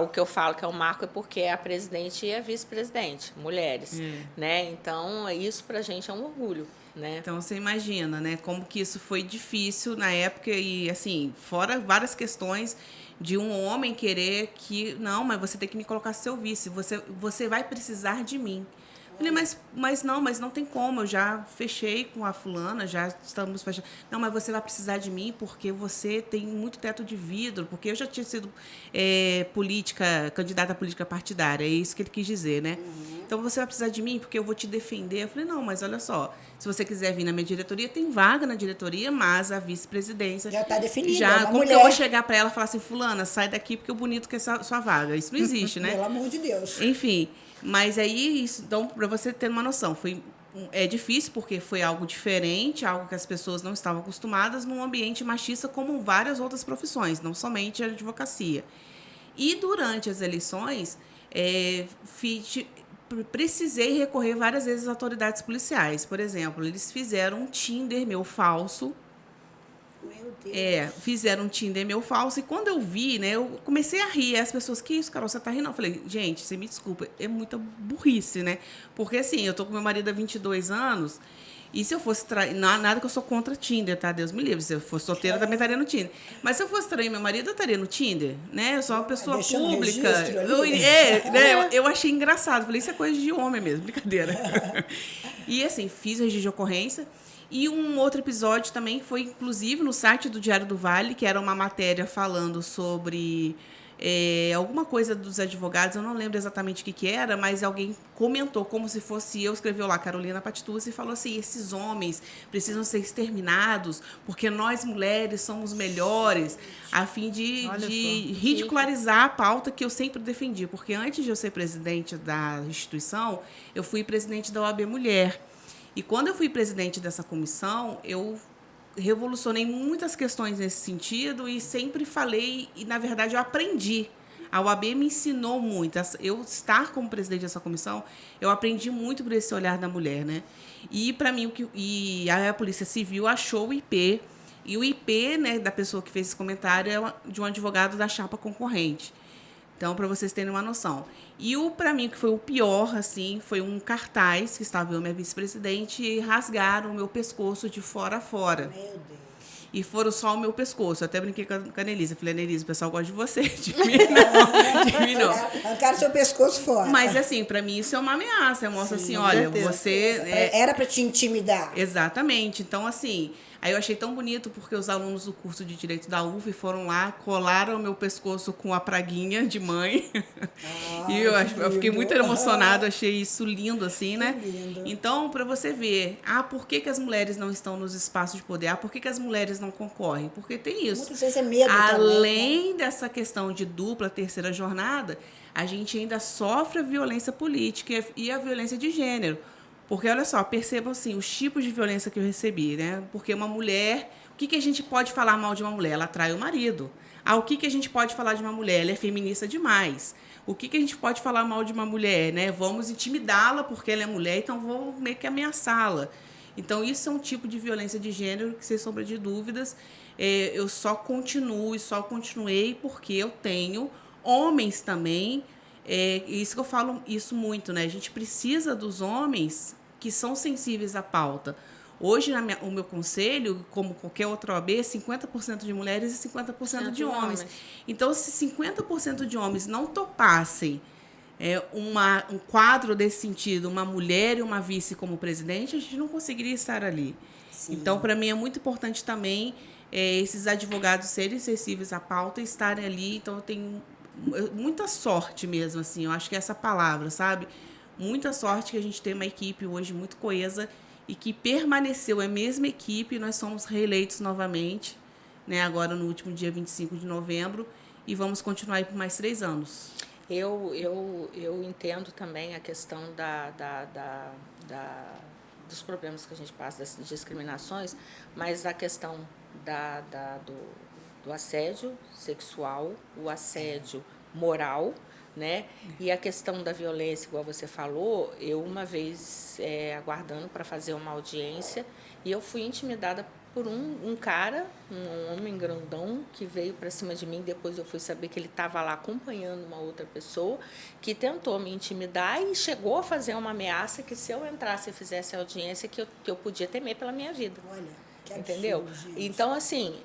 o que eu falo que é um marco é porque é a presidente e a vice-presidente, mulheres. Né? Então, isso para a gente é um orgulho. Né? Então, você imagina, né, como que isso foi difícil na época e, assim, fora várias questões de um homem querer que, não, mas você tem que me colocar seu vice, você vai precisar de mim. Eu falei, mas não tem como, eu já fechei com a fulana, já estamos fechando. Não, mas você vai precisar de mim porque você tem muito teto de vidro, porque eu já tinha sido candidata a política partidária, é isso que ele quis dizer, né? Então, você vai precisar de mim porque eu vou te defender. Eu falei, não, mas olha só, se você quiser vir na minha diretoria, tem vaga na diretoria, mas a vice-presidência... Já está definida, já, como que eu vou chegar para ela e falar assim, fulana, sai daqui porque o bonito quer sua vaga? Isso não existe, né? Pelo amor de Deus. Enfim, mas aí, então, para você ter uma noção, é difícil porque foi algo diferente, algo que as pessoas não estavam acostumadas num ambiente machista como várias outras profissões, não somente a advocacia. E durante as eleições, precisei recorrer várias vezes às autoridades policiais. Por exemplo, eles fizeram um Tinder meu falso. Meu Deus. Fizeram um Tinder meu falso. E quando eu vi, né, eu comecei a rir. As pessoas, que isso, Carol, você tá rindo? Eu falei, gente, você me desculpa, é muita burrice, né? Porque, assim, eu tô com meu marido há 22 anos E se eu fosse trair... Nada que eu sou contra Tinder, tá? Deus me livre. Se eu fosse solteira, também estaria no Tinder. Mas se eu fosse trair meu marido, eu estaria no Tinder, né? Eu sou uma pessoa Deixando pública. registro ali. Eu achei engraçado. Falei, isso é coisa de homem mesmo, brincadeira. E assim, fiz o registro de ocorrência. E um outro episódio também foi, inclusive, no site do Diário do Vale, que era uma matéria falando sobre... alguma coisa dos advogados, eu não lembro exatamente o que era, mas alguém comentou como se fosse eu, escreveu lá, Carolina Patitucci, e falou assim, esses homens precisam ser exterminados, porque nós mulheres somos melhores, a fim de ridicularizar a pauta que eu sempre defendi, porque antes de eu ser presidente da instituição, eu fui presidente da OAB Mulher. E quando eu fui presidente dessa comissão, eu revolucionei muitas questões nesse sentido e sempre falei, e na verdade eu aprendi. A OAB me ensinou muito. Eu estar como presidente dessa comissão, eu aprendi muito por esse olhar da mulher, né? E para mim, a Polícia Civil achou o IP, e o IP, né, da pessoa que fez esse comentário é de um advogado da chapa concorrente. Então, para vocês terem uma noção. E para mim, o que foi o pior, assim, foi um cartaz que estava eu, minha vice-presidente, e rasgaram o meu pescoço de fora a fora. Meu Deus. E foram só o meu pescoço. Eu até brinquei com a Anelise. Falei, Anelise, o pessoal gosta de você. De mim não. De mim não. Arrancaram seu pescoço fora. Mas, assim, para mim isso é uma ameaça. Eu mostro assim, olha, certeza. você... Era para te intimidar. Exatamente. Então, assim, aí eu achei tão bonito porque os alunos do curso de Direito da UF foram lá, colaram o meu pescoço com a praguinha de mãe. E eu fiquei muito emocionada, achei isso lindo, assim, né? Lindo. Então, para você ver, por que as mulheres não estão nos espaços de poder? Por que as mulheres não concorrem? Porque tem isso. Muitas vezes é medo Além também, né? dessa questão de dupla, terceira jornada, a gente ainda sofre a violência política e a violência de gênero. Porque, olha só, percebam assim, os tipos de violência que eu recebi, né? Porque uma mulher... O que a gente pode falar mal de uma mulher? Ela trai o marido. O que a gente pode falar de uma mulher? Ela é feminista demais. O que a gente pode falar mal de uma mulher, né? Vamos intimidá-la porque ela é mulher, então vou meio que ameaçá-la. Então, isso é um tipo de violência de gênero que, sem sombra de dúvidas, eu só continuo e só continuei porque eu tenho homens também. Isso que eu falo isso muito, né? A gente precisa dos homens que são sensíveis à pauta. Hoje, o meu conselho, como qualquer outra OAB, é 50% de mulheres e 50% de homens. Então, se 50% de homens não topassem um quadro desse sentido, uma mulher e uma vice como presidente, a gente não conseguiria estar ali. Sim. Então, para mim, é muito importante também esses advogados serem sensíveis à pauta e estarem ali. Então, eu tenho muita sorte mesmo, assim, eu acho que é essa palavra, sabe? Muita sorte que a gente tem uma equipe hoje muito coesa e que permaneceu a mesma equipe, nós somos reeleitos novamente, né, agora no último dia 25 de novembro, e vamos continuar aí por mais 3 anos. Eu entendo também a questão dos problemas que a gente passa, das discriminações, mas a questão do assédio sexual, o assédio moral, né? E a questão da violência, igual você falou, eu uma vez aguardando para fazer uma audiência, e eu fui intimidada por um cara, um homem grandão, que veio para cima de mim. Depois eu fui saber que ele estava lá acompanhando uma outra pessoa, que tentou me intimidar e chegou a fazer uma ameaça que se eu entrasse e fizesse audiência, que eu podia temer pela minha vida. Olha, que entendeu? absurdo, gente. Então, assim,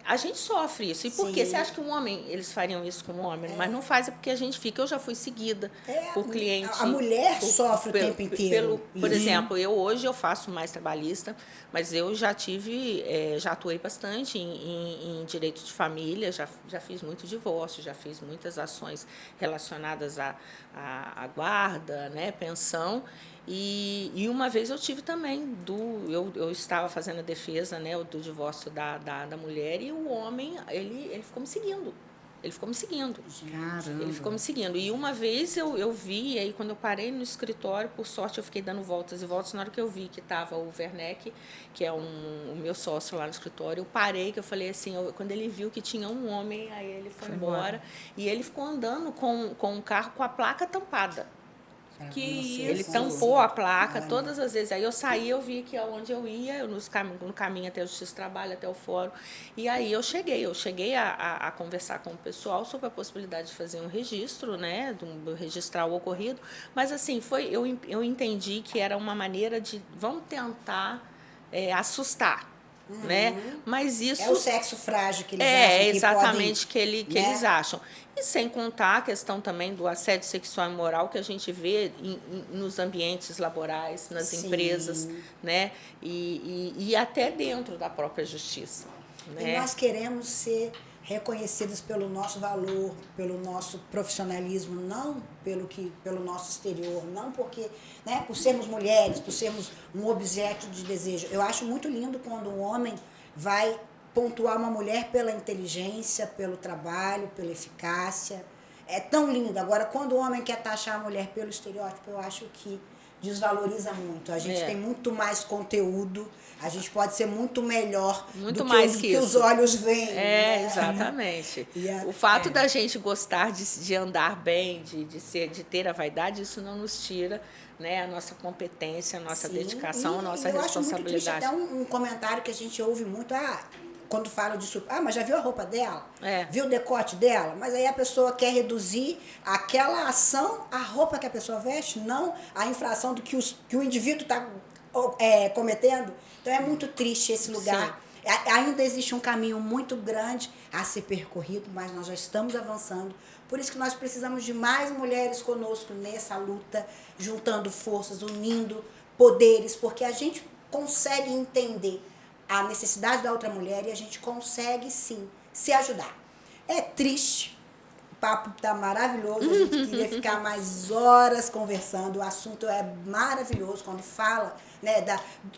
a gente sofre isso. E por quê? Você acha que um homem, eles fariam isso com um homem? Mas não faz, é porque a gente fica. Eu já fui seguida por cliente. A mulher sofre o tempo inteiro. Por exemplo, hoje eu faço mais trabalhista, mas eu já atuei bastante em direito de família, já fiz muito divórcio, já fiz muitas ações relacionadas à guarda, né, pensão. E uma vez eu tive também, eu estava fazendo a defesa, né, do divórcio da mulher, e o homem, ele ficou me seguindo. Ele ficou me seguindo. Caramba. Ele ficou me seguindo. E uma vez eu vi, e aí quando eu parei no escritório, por sorte eu fiquei dando voltas e voltas, na hora que eu vi que estava o Werneck, que é o meu sócio lá no escritório, eu parei, que eu falei assim, quando ele viu que tinha um homem, aí ele foi embora. E ele ficou andando com o carro com a placa tampada. Que Ele isso. tampou a placa Olha. todas as vezes. Aí eu saí, eu vi que onde eu ia, no caminho até o Justiça do Trabalho, até o fórum. E aí eu cheguei a conversar com o pessoal sobre a possibilidade de fazer um registro, né, registrar o ocorrido. Mas assim, eu entendi que era uma maneira de vamos tentar assustar. Né? Mas isso É o sexo frágil que eles acham que exatamente podem, que né? eles acham. E sem contar a questão também do assédio sexual e moral que a gente vê nos ambientes laborais, nas Sim. empresas, né? E até dentro da própria justiça. E Né? nós queremos ser reconhecidas pelo nosso valor, pelo nosso profissionalismo, não pelo nosso exterior, não porque, né, por sermos mulheres, por sermos um objeto de desejo. Eu acho muito lindo quando um homem vai pontuar uma mulher pela inteligência, pelo trabalho, pela eficácia. É tão lindo. Agora, quando o homem quer taxar a mulher pelo estereótipo, eu acho que desvaloriza muito. A gente tem muito mais conteúdo, a gente pode ser muito melhor Muito do mais que os olhos veem. né? Exatamente. E O fato da gente gostar de andar bem, de ter a vaidade, isso não nos tira, né, a nossa competência, a nossa Sim, dedicação, a nossa eu acho muito triste responsabilidade. até um comentário que a gente ouve muito, quando fala disso, mas já viu a roupa dela? Viu o decote dela? Mas aí a pessoa quer reduzir aquela ação à roupa que a pessoa veste, não à infração do que o indivíduo está cometendo. Então é muito triste esse lugar. Ainda existe um caminho muito grande a ser percorrido, mas nós já estamos avançando. Por isso que nós precisamos de mais mulheres conosco nessa luta, juntando forças, unindo poderes, porque a gente consegue entender a necessidade da outra mulher e a gente consegue, sim, se ajudar. É triste, o papo está maravilhoso, a gente queria ficar mais horas conversando, o assunto é maravilhoso quando fala, né,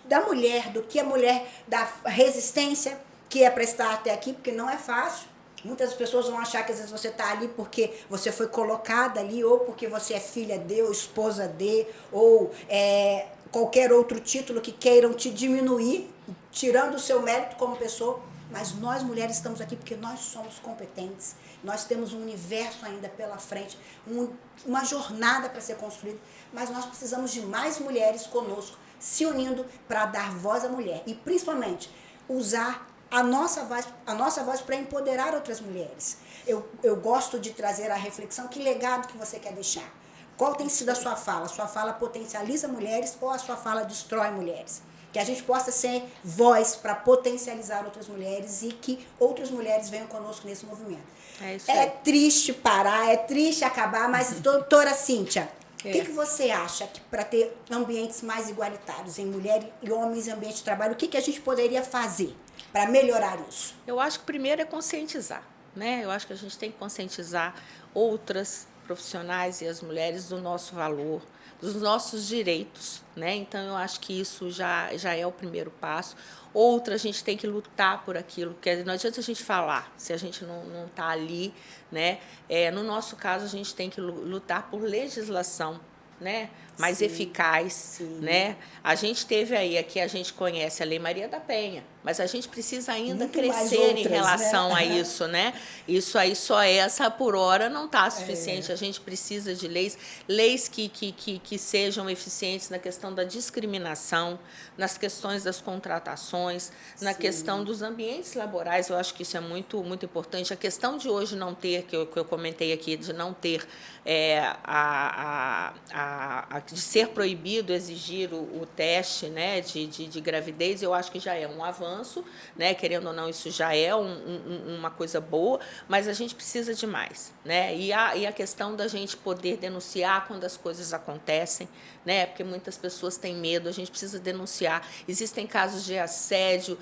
da mulher, do que a mulher, da resistência que é para estar até aqui, porque não é fácil. Muitas pessoas vão achar que às vezes você está ali porque você foi colocada ali, ou porque você é filha de, ou esposa de, ou qualquer outro título que queiram te diminuir, tirando o seu mérito como pessoa. Mas nós mulheres estamos aqui porque nós somos competentes, nós temos um universo ainda pela frente, uma jornada para ser construída, mas nós precisamos de mais mulheres conosco, se unindo para dar voz à mulher e principalmente usar a nossa voz para empoderar outras mulheres. Eu gosto de trazer a reflexão, que legado que você quer deixar? Qual tem sido a sua fala? A sua fala potencializa mulheres ou a sua fala destrói mulheres? Que a gente possa ser voz para potencializar outras mulheres e que outras mulheres venham conosco nesse movimento. É triste parar, é triste acabar, mas, doutora Cíntia, o que você acha que para ter ambientes mais igualitários em mulher e homens em ambiente de trabalho, o que a gente poderia fazer para melhorar isso? Eu acho que primeiro é conscientizar, né? Eu acho que a gente tem que conscientizar outras profissionais e as mulheres do nosso valor, dos nossos direitos, né? Então eu acho que isso já é o primeiro passo. Outra, a gente tem que lutar por aquilo, porque não adianta a gente falar se a gente não está ali, né? No nosso caso, a gente tem que lutar por legislação, né, mais eficaz, né? A gente teve aí, aqui a gente conhece a Lei Maria da Penha, mas a gente precisa ainda muito crescer outras, em relação né? a isso, né? Isso aí só essa por hora não está suficiente. A gente precisa de leis que sejam eficientes na questão da discriminação, nas questões das contratações, na questão dos ambientes laborais. Eu acho que isso é muito, muito importante. A questão de hoje não ter, que eu comentei aqui, de não ter de ser proibido exigir o teste, né, de gravidez, eu acho que já é um avanço, né, querendo ou não, isso já é uma coisa boa, mas a gente precisa de mais, né, e a questão da gente poder denunciar quando as coisas acontecem, né, porque muitas pessoas têm medo, a gente precisa denunciar. Existem casos de assédio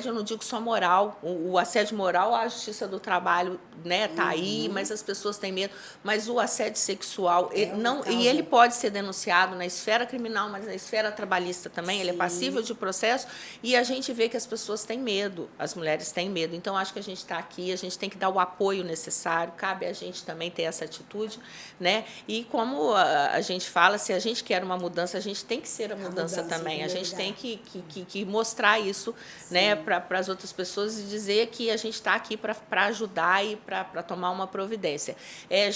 eu não digo só moral, o assédio moral, a Justiça do Trabalho, né, tá aí, mas as pessoas têm medo, mas o assédio sexual, ele pode ser denunciado na esfera criminal, mas na esfera trabalhista também, ele é passível de processo, e a gente vê que as pessoas têm medo, as mulheres têm medo. Então, acho que a gente está aqui, a gente tem que dar o apoio necessário, cabe a gente também ter essa atitude, né? E como a gente fala, se a gente quer uma mudança, a gente tem que ser a mudança também, a gente tem que mostrar isso, né, para as outras pessoas e dizer que a gente está aqui para ajudar e para tomar uma providência.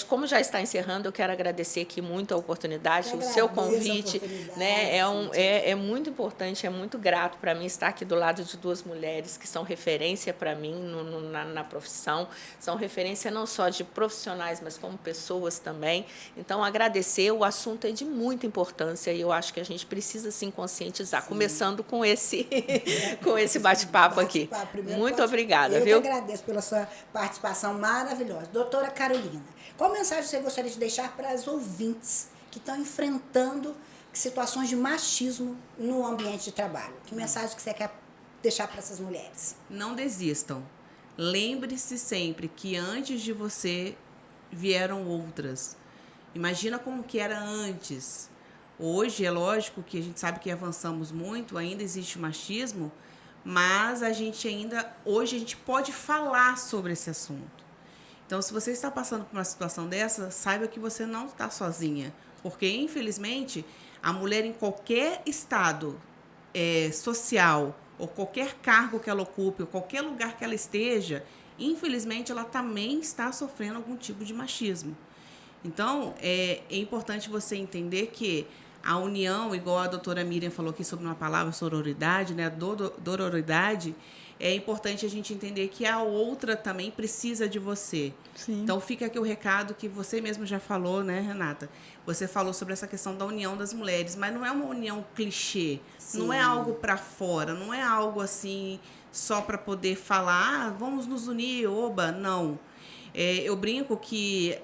Como já está encerrando, eu quero agradecer aqui muito a oportunidade oportunidade, Eu o seu agradeço a convite, oportunidade, né? sim. É muito importante, é muito grato para mim estar aqui do lado de duas mulheres que são referência para mim na profissão, são referência não só de profissionais, mas como pessoas também. Então, agradecer, o assunto é de muita importância e eu acho que a gente precisa sim conscientizar, começando com esse, com esse bate-papo aqui. Primeiro Muito pode- obrigada, Eu viu? que agradeço pela sua participação maravilhosa. Doutora Carolina, qual mensagem você gostaria de deixar para as ouvintes que estão enfrentando situações de machismo no ambiente de trabalho? Que mensagem que você quer deixar para essas mulheres? Não desistam. Lembre-se sempre que antes de você vieram outras. Imagina como que era antes. Hoje é lógico que a gente sabe que avançamos muito, ainda existe o machismo, mas hoje a gente pode falar sobre esse assunto. Então, se você está passando por uma situação dessa, saiba que você não está sozinha, porque infelizmente a mulher em qualquer estado social ou qualquer cargo que ela ocupe, ou qualquer lugar que ela esteja, infelizmente ela também está sofrendo algum tipo de machismo. Então, é importante você entender que a união, igual a doutora Miriam falou aqui sobre uma palavra, sororidade, né? Dororidade, é importante a gente entender que a outra também precisa de você. Sim. Então, fica aqui o recado que você mesmo já falou, né, Renata? Você falou sobre essa questão da união das mulheres, mas não é uma união clichê, Sim. não é algo para fora, não é algo assim só para poder falar, vamos nos unir, oba, não. Eu brinco que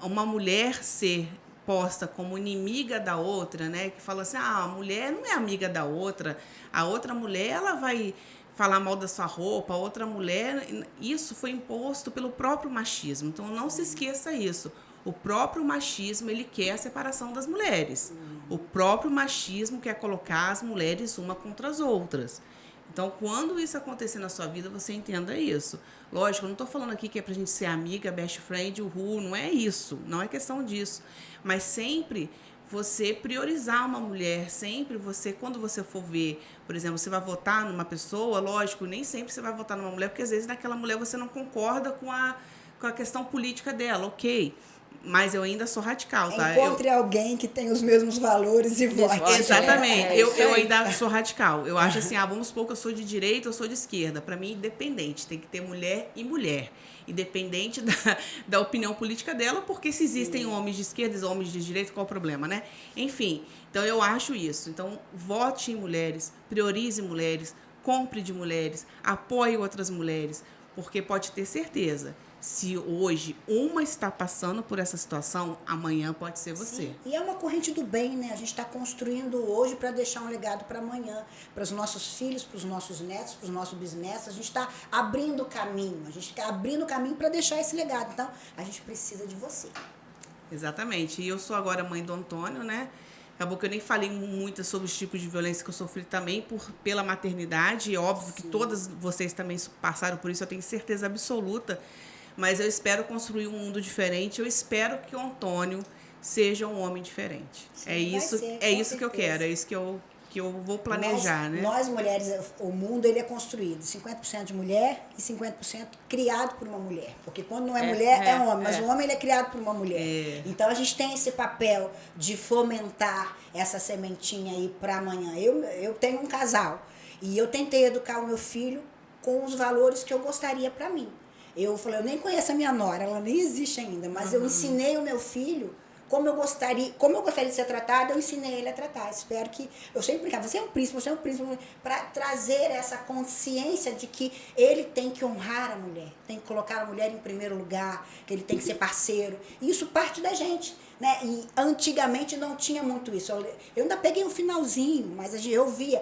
uma mulher ser posta como inimiga da outra, né? Que fala assim, a mulher não é amiga da outra, a outra mulher ela vai falar mal da sua roupa, a outra mulher, isso foi imposto pelo próprio machismo. Então não se esqueça isso. O próprio machismo, ele quer a separação das mulheres. O próprio machismo quer colocar as mulheres uma contra as outras. Então, quando isso acontecer na sua vida, você entenda isso. Lógico, eu não estou falando aqui que é pra gente ser amiga, best friend, uhul, não é isso, não é questão disso. Mas sempre você priorizar uma mulher, sempre você, quando você for ver, por exemplo, você vai votar numa pessoa, lógico, nem sempre você vai votar numa mulher, porque às vezes naquela mulher você não concorda com a questão política dela, ok. Mas eu ainda sou radical, tá? Encontre alguém que tem os mesmos valores e vote. Exatamente. É isso Eu aí. ainda sou radical. Eu acho assim, vamos supor que eu sou de direita ou sou de esquerda. Para mim, independente. Tem que ter mulher e mulher. Independente da opinião política dela, porque se existem homens de esquerda e homens de direita, qual o problema, né? Enfim, então eu acho isso. Então, vote em mulheres, priorize mulheres, compre de mulheres, apoie outras mulheres, porque pode ter certeza, se hoje uma está passando por essa situação, amanhã pode ser você. Sim. E é uma corrente do bem, né? A gente está construindo hoje para deixar um legado para amanhã, para os nossos filhos, para os nossos netos, para os nossos bisnetos. A gente está abrindo caminho, a gente está abrindo caminho para deixar esse legado. Então, a gente precisa de você. Exatamente. E eu sou agora mãe do Antônio, né? Acabou que eu nem falei muito sobre os tipos de violência que eu sofri também pela maternidade. É óbvio que todas vocês também passaram por isso, eu tenho certeza absoluta. Mas eu espero construir um mundo diferente. Eu espero que o Antônio seja um homem diferente. Sim, é isso que eu quero, é isso que eu vou planejar, né? Nós mulheres, o mundo ele é construído 50% de mulher e 50% criado por uma mulher. Porque quando não é mulher, é homem. Mas o homem ele é criado por uma mulher. Então a gente tem esse papel de fomentar essa sementinha aí para amanhã. Eu tenho um casal e eu tentei educar o meu filho com os valores que eu gostaria para mim. Eu falei, eu nem conheço a minha nora, ela nem existe ainda, mas eu ensinei o meu filho como eu gostaria de ser tratado, eu ensinei ele a tratar. Espero que, eu sempre brincava, você é um príncipe, para trazer essa consciência de que ele tem que honrar a mulher, tem que colocar a mulher em primeiro lugar, que ele tem que ser parceiro. E isso parte da gente, né? E antigamente não tinha muito isso. Eu ainda peguei um finalzinho, mas eu via,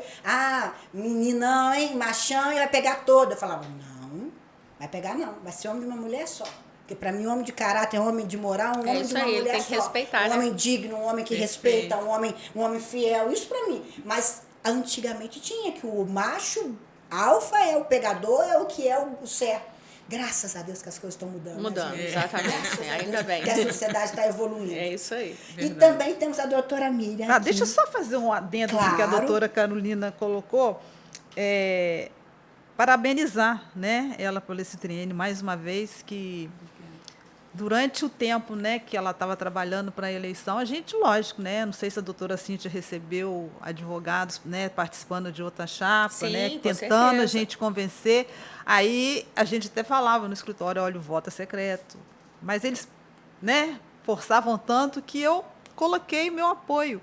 meninão, hein, machão, ele vai pegar todo. Eu falava, não. Vai pegar não, vai ser homem de uma mulher só. Porque para mim, homem de caráter, homem de moral, um homem de uma mulher tem só. que respeitar, um homem digno, um homem que respeita, um homem fiel, isso para mim. Mas antigamente tinha que o macho alfa é o pegador, é o que é o certo. Graças a Deus que as coisas estão mudando. Mudando, né, exatamente. Ainda bem. Que a sociedade está evoluindo. É isso aí. E também temos a doutora Miriam. Deixa eu só fazer um adendo Claro. que a doutora Carolina colocou. Parabenizar, né, ela por esse triênio, mais uma vez, que durante o tempo, né, que ela estava trabalhando para a eleição, a gente, lógico, né, não sei se a doutora Cíntia recebeu advogados, né, participando de outra chapa, Sim, né, com tentando a certeza. gente convencer. Aí a gente até falava no escritório, olha, o voto é secreto. Mas eles, né, forçavam tanto que eu coloquei meu apoio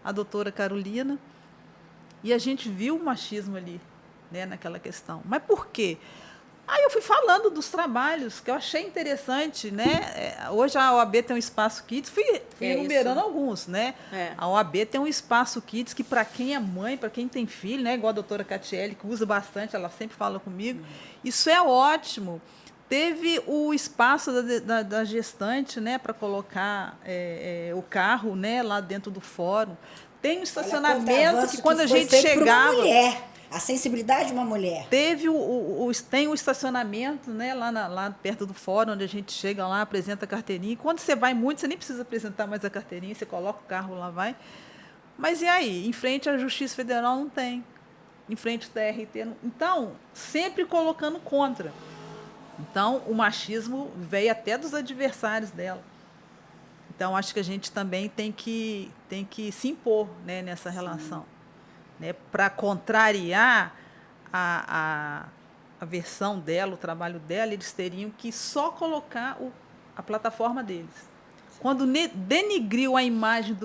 à doutora Carolina e a gente viu o machismo ali, né, naquela questão. Mas por quê? Aí eu fui falando dos trabalhos que eu achei interessante, né? Hoje a OAB tem um espaço Kids, fui enumerando isso. alguns, né? É. A OAB tem um espaço Kids que para quem é mãe, para quem tem filho, né? Igual a doutora Catiele, que usa bastante, ela sempre fala comigo. Isso é ótimo. Teve o espaço da gestante, né? Para colocar o carro, né? Lá dentro do fórum. Tem um estacionamento que quando a gente chegava... mulher. A sensibilidade de uma mulher. Tem o estacionamento, né, lá perto do fórum, onde a gente chega lá, apresenta a carteirinha. E quando você vai muito, você nem precisa apresentar mais a carteirinha, você coloca o carro lá, vai. Mas e aí? Em frente à Justiça Federal não tem. Em frente ao TRT não. Então, sempre colocando contra. Então, o machismo veio até dos adversários dela. Então, acho que a gente também tem que se impor, né, nessa relação. Né, para contrariar a versão dela, o trabalho dela, eles teriam que só colocar a plataforma deles. Quando denigriu a imagem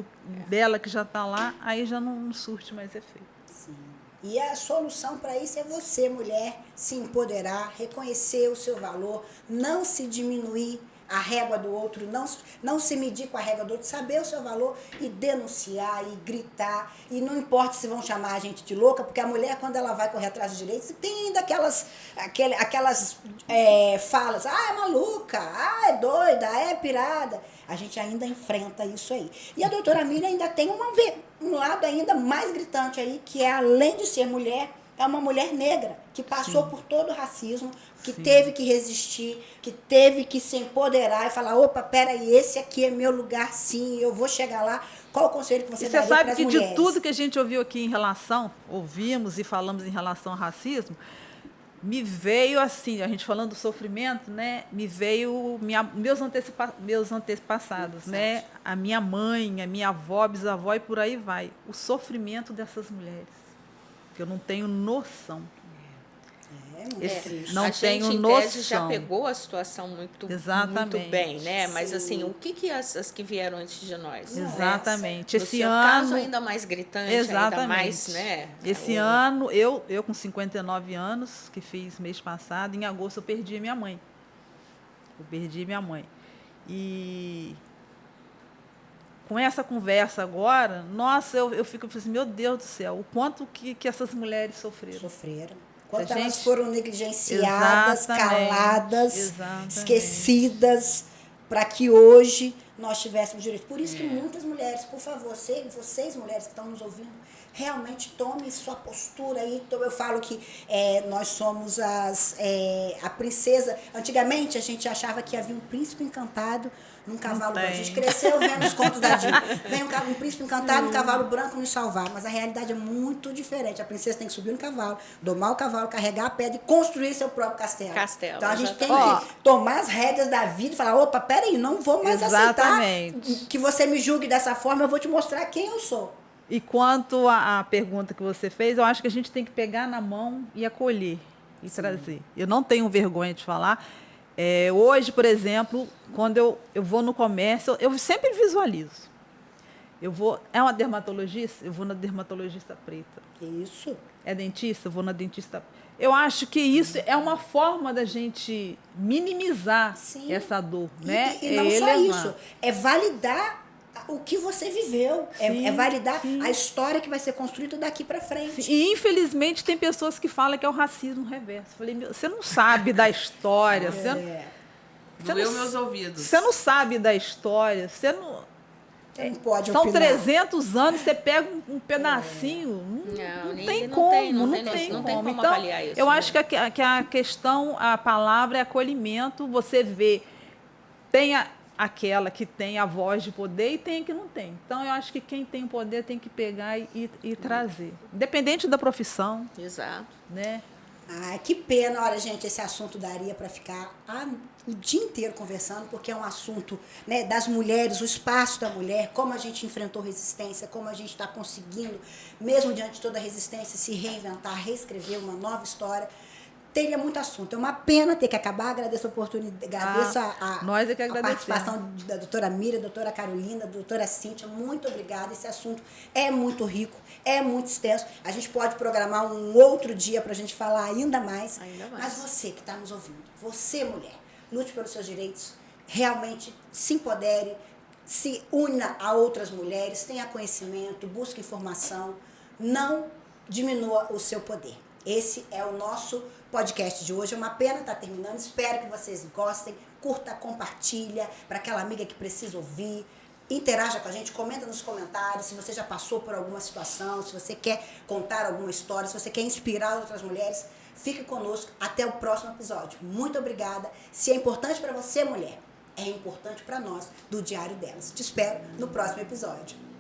dela que já está lá, aí já não surte mais efeito. Sim. E a solução para isso é você, mulher, se empoderar, reconhecer o seu valor, não se diminuir a régua do outro, não se medir com a régua do outro, saber o seu valor e denunciar e gritar. E não importa se vão chamar a gente de louca, porque a mulher, quando ela vai correr atrás dos direitos, tem ainda aquelas falas, é maluca, é doida, é pirada. A gente ainda enfrenta isso aí. E a doutora Miriam ainda tem um lado ainda mais gritante aí, que é, além de ser mulher, é uma mulher negra, que passou por todo o racismo, que teve que resistir, que teve que se empoderar e falar, opa, peraí, esse aqui é meu lugar, sim, eu vou chegar lá. Qual o conselho que você daria para as mulheres? E você sabe que de tudo que a gente ouviu aqui ouvimos e falamos em relação ao racismo, me veio assim, a gente falando do sofrimento, né? Me veio meus antepassados, né? A minha mãe, a minha avó, bisavó e por aí vai. O sofrimento dessas mulheres, que eu não tenho noção. Não tenho noção. A gente, em tese, já pegou a situação muito bem, né? Mas, assim, o que as que vieram antes de nós? Exatamente. No seu caso, ainda mais gritante, ainda mais, né? Esse ano, eu com 59 anos, que fiz mês passado, em agosto eu perdi minha mãe. E com essa conversa agora, nossa, eu fico assim, meu Deus do céu, o quanto que essas mulheres sofreram. Quanto elas foram negligenciadas, caladas, esquecidas, para que hoje nós tivéssemos direito. Por isso que muitas mulheres, por favor, vocês mulheres que estão nos ouvindo, realmente tome sua postura aí. Então, eu falo que nós somos a princesa. Antigamente, a gente achava que havia um príncipe encantado num cavalo branco. A gente cresceu vendo os contos da Disney. Vem um príncipe encantado num cavalo branco nos salvar. Mas a realidade é muito diferente. A princesa tem que subir no cavalo, domar o cavalo, carregar a pedra e construir seu próprio castelo. Então, a gente tem que tomar as rédeas da vida e falar, opa, peraí, não vou mais aceitar que você me julgue dessa forma, eu vou te mostrar quem eu sou. E quanto à pergunta que você fez, eu acho que a gente tem que pegar na mão e acolher e trazer. Eu não tenho vergonha de falar. Hoje, por exemplo, quando eu vou no comércio, eu sempre visualizo. É uma dermatologista? Eu vou na dermatologista preta. Isso. É dentista? Eu vou na dentista preta. Eu acho que isso é uma forma da gente minimizar essa dor, né? E não só isso, é validar o que você viveu, é validar a história que vai ser construída daqui para frente. E, infelizmente, tem pessoas que falam que é o racismo reverso. Falei, você não sabe da história. Doeu meus ouvidos. Você não sabe da história, você não pode São opinar. 300 anos, você pega um pedacinho, não tem como. Então, avaliar isso. Eu acho que a questão, a palavra é acolhimento. Você vê, tem aquela que tem a voz de poder e tem a que não tem. Então, eu acho que quem tem o poder tem que pegar e trazer. Independente da profissão. Exato. Né? Ai, que pena. Olha, gente, esse assunto daria para ficar o dia inteiro conversando, porque é um assunto, né, das mulheres, o espaço da mulher, como a gente enfrentou resistência, como a gente está conseguindo, mesmo diante de toda a resistência, se reinventar, reescrever uma nova história. Teria muito assunto. É uma pena ter que acabar. Agradeço a oportunidade, agradeço nós é que a agradecemos. participação da doutora Miriam, da doutora Carolina, da doutora Cíntia. Muito obrigada. Esse assunto é muito rico, é muito extenso. A gente pode programar um outro dia para a gente falar ainda mais. Ainda mais. Mas você que está nos ouvindo, você, mulher, lute pelos seus direitos, realmente se empodere, se una a outras mulheres, tenha conhecimento, busque informação, não diminua o seu poder. Esse é o nosso podcast de hoje. É uma pena estar terminando. Espero que vocês gostem. Curta, compartilha para aquela amiga que precisa ouvir. Interaja com a gente, comenta nos comentários se você já passou por alguma situação, se você quer contar alguma história, se você quer inspirar outras mulheres. Fique conosco. Até o próximo episódio. Muito obrigada. Se é importante para você, mulher, é importante para nós do Diário Delas. Te espero no próximo episódio.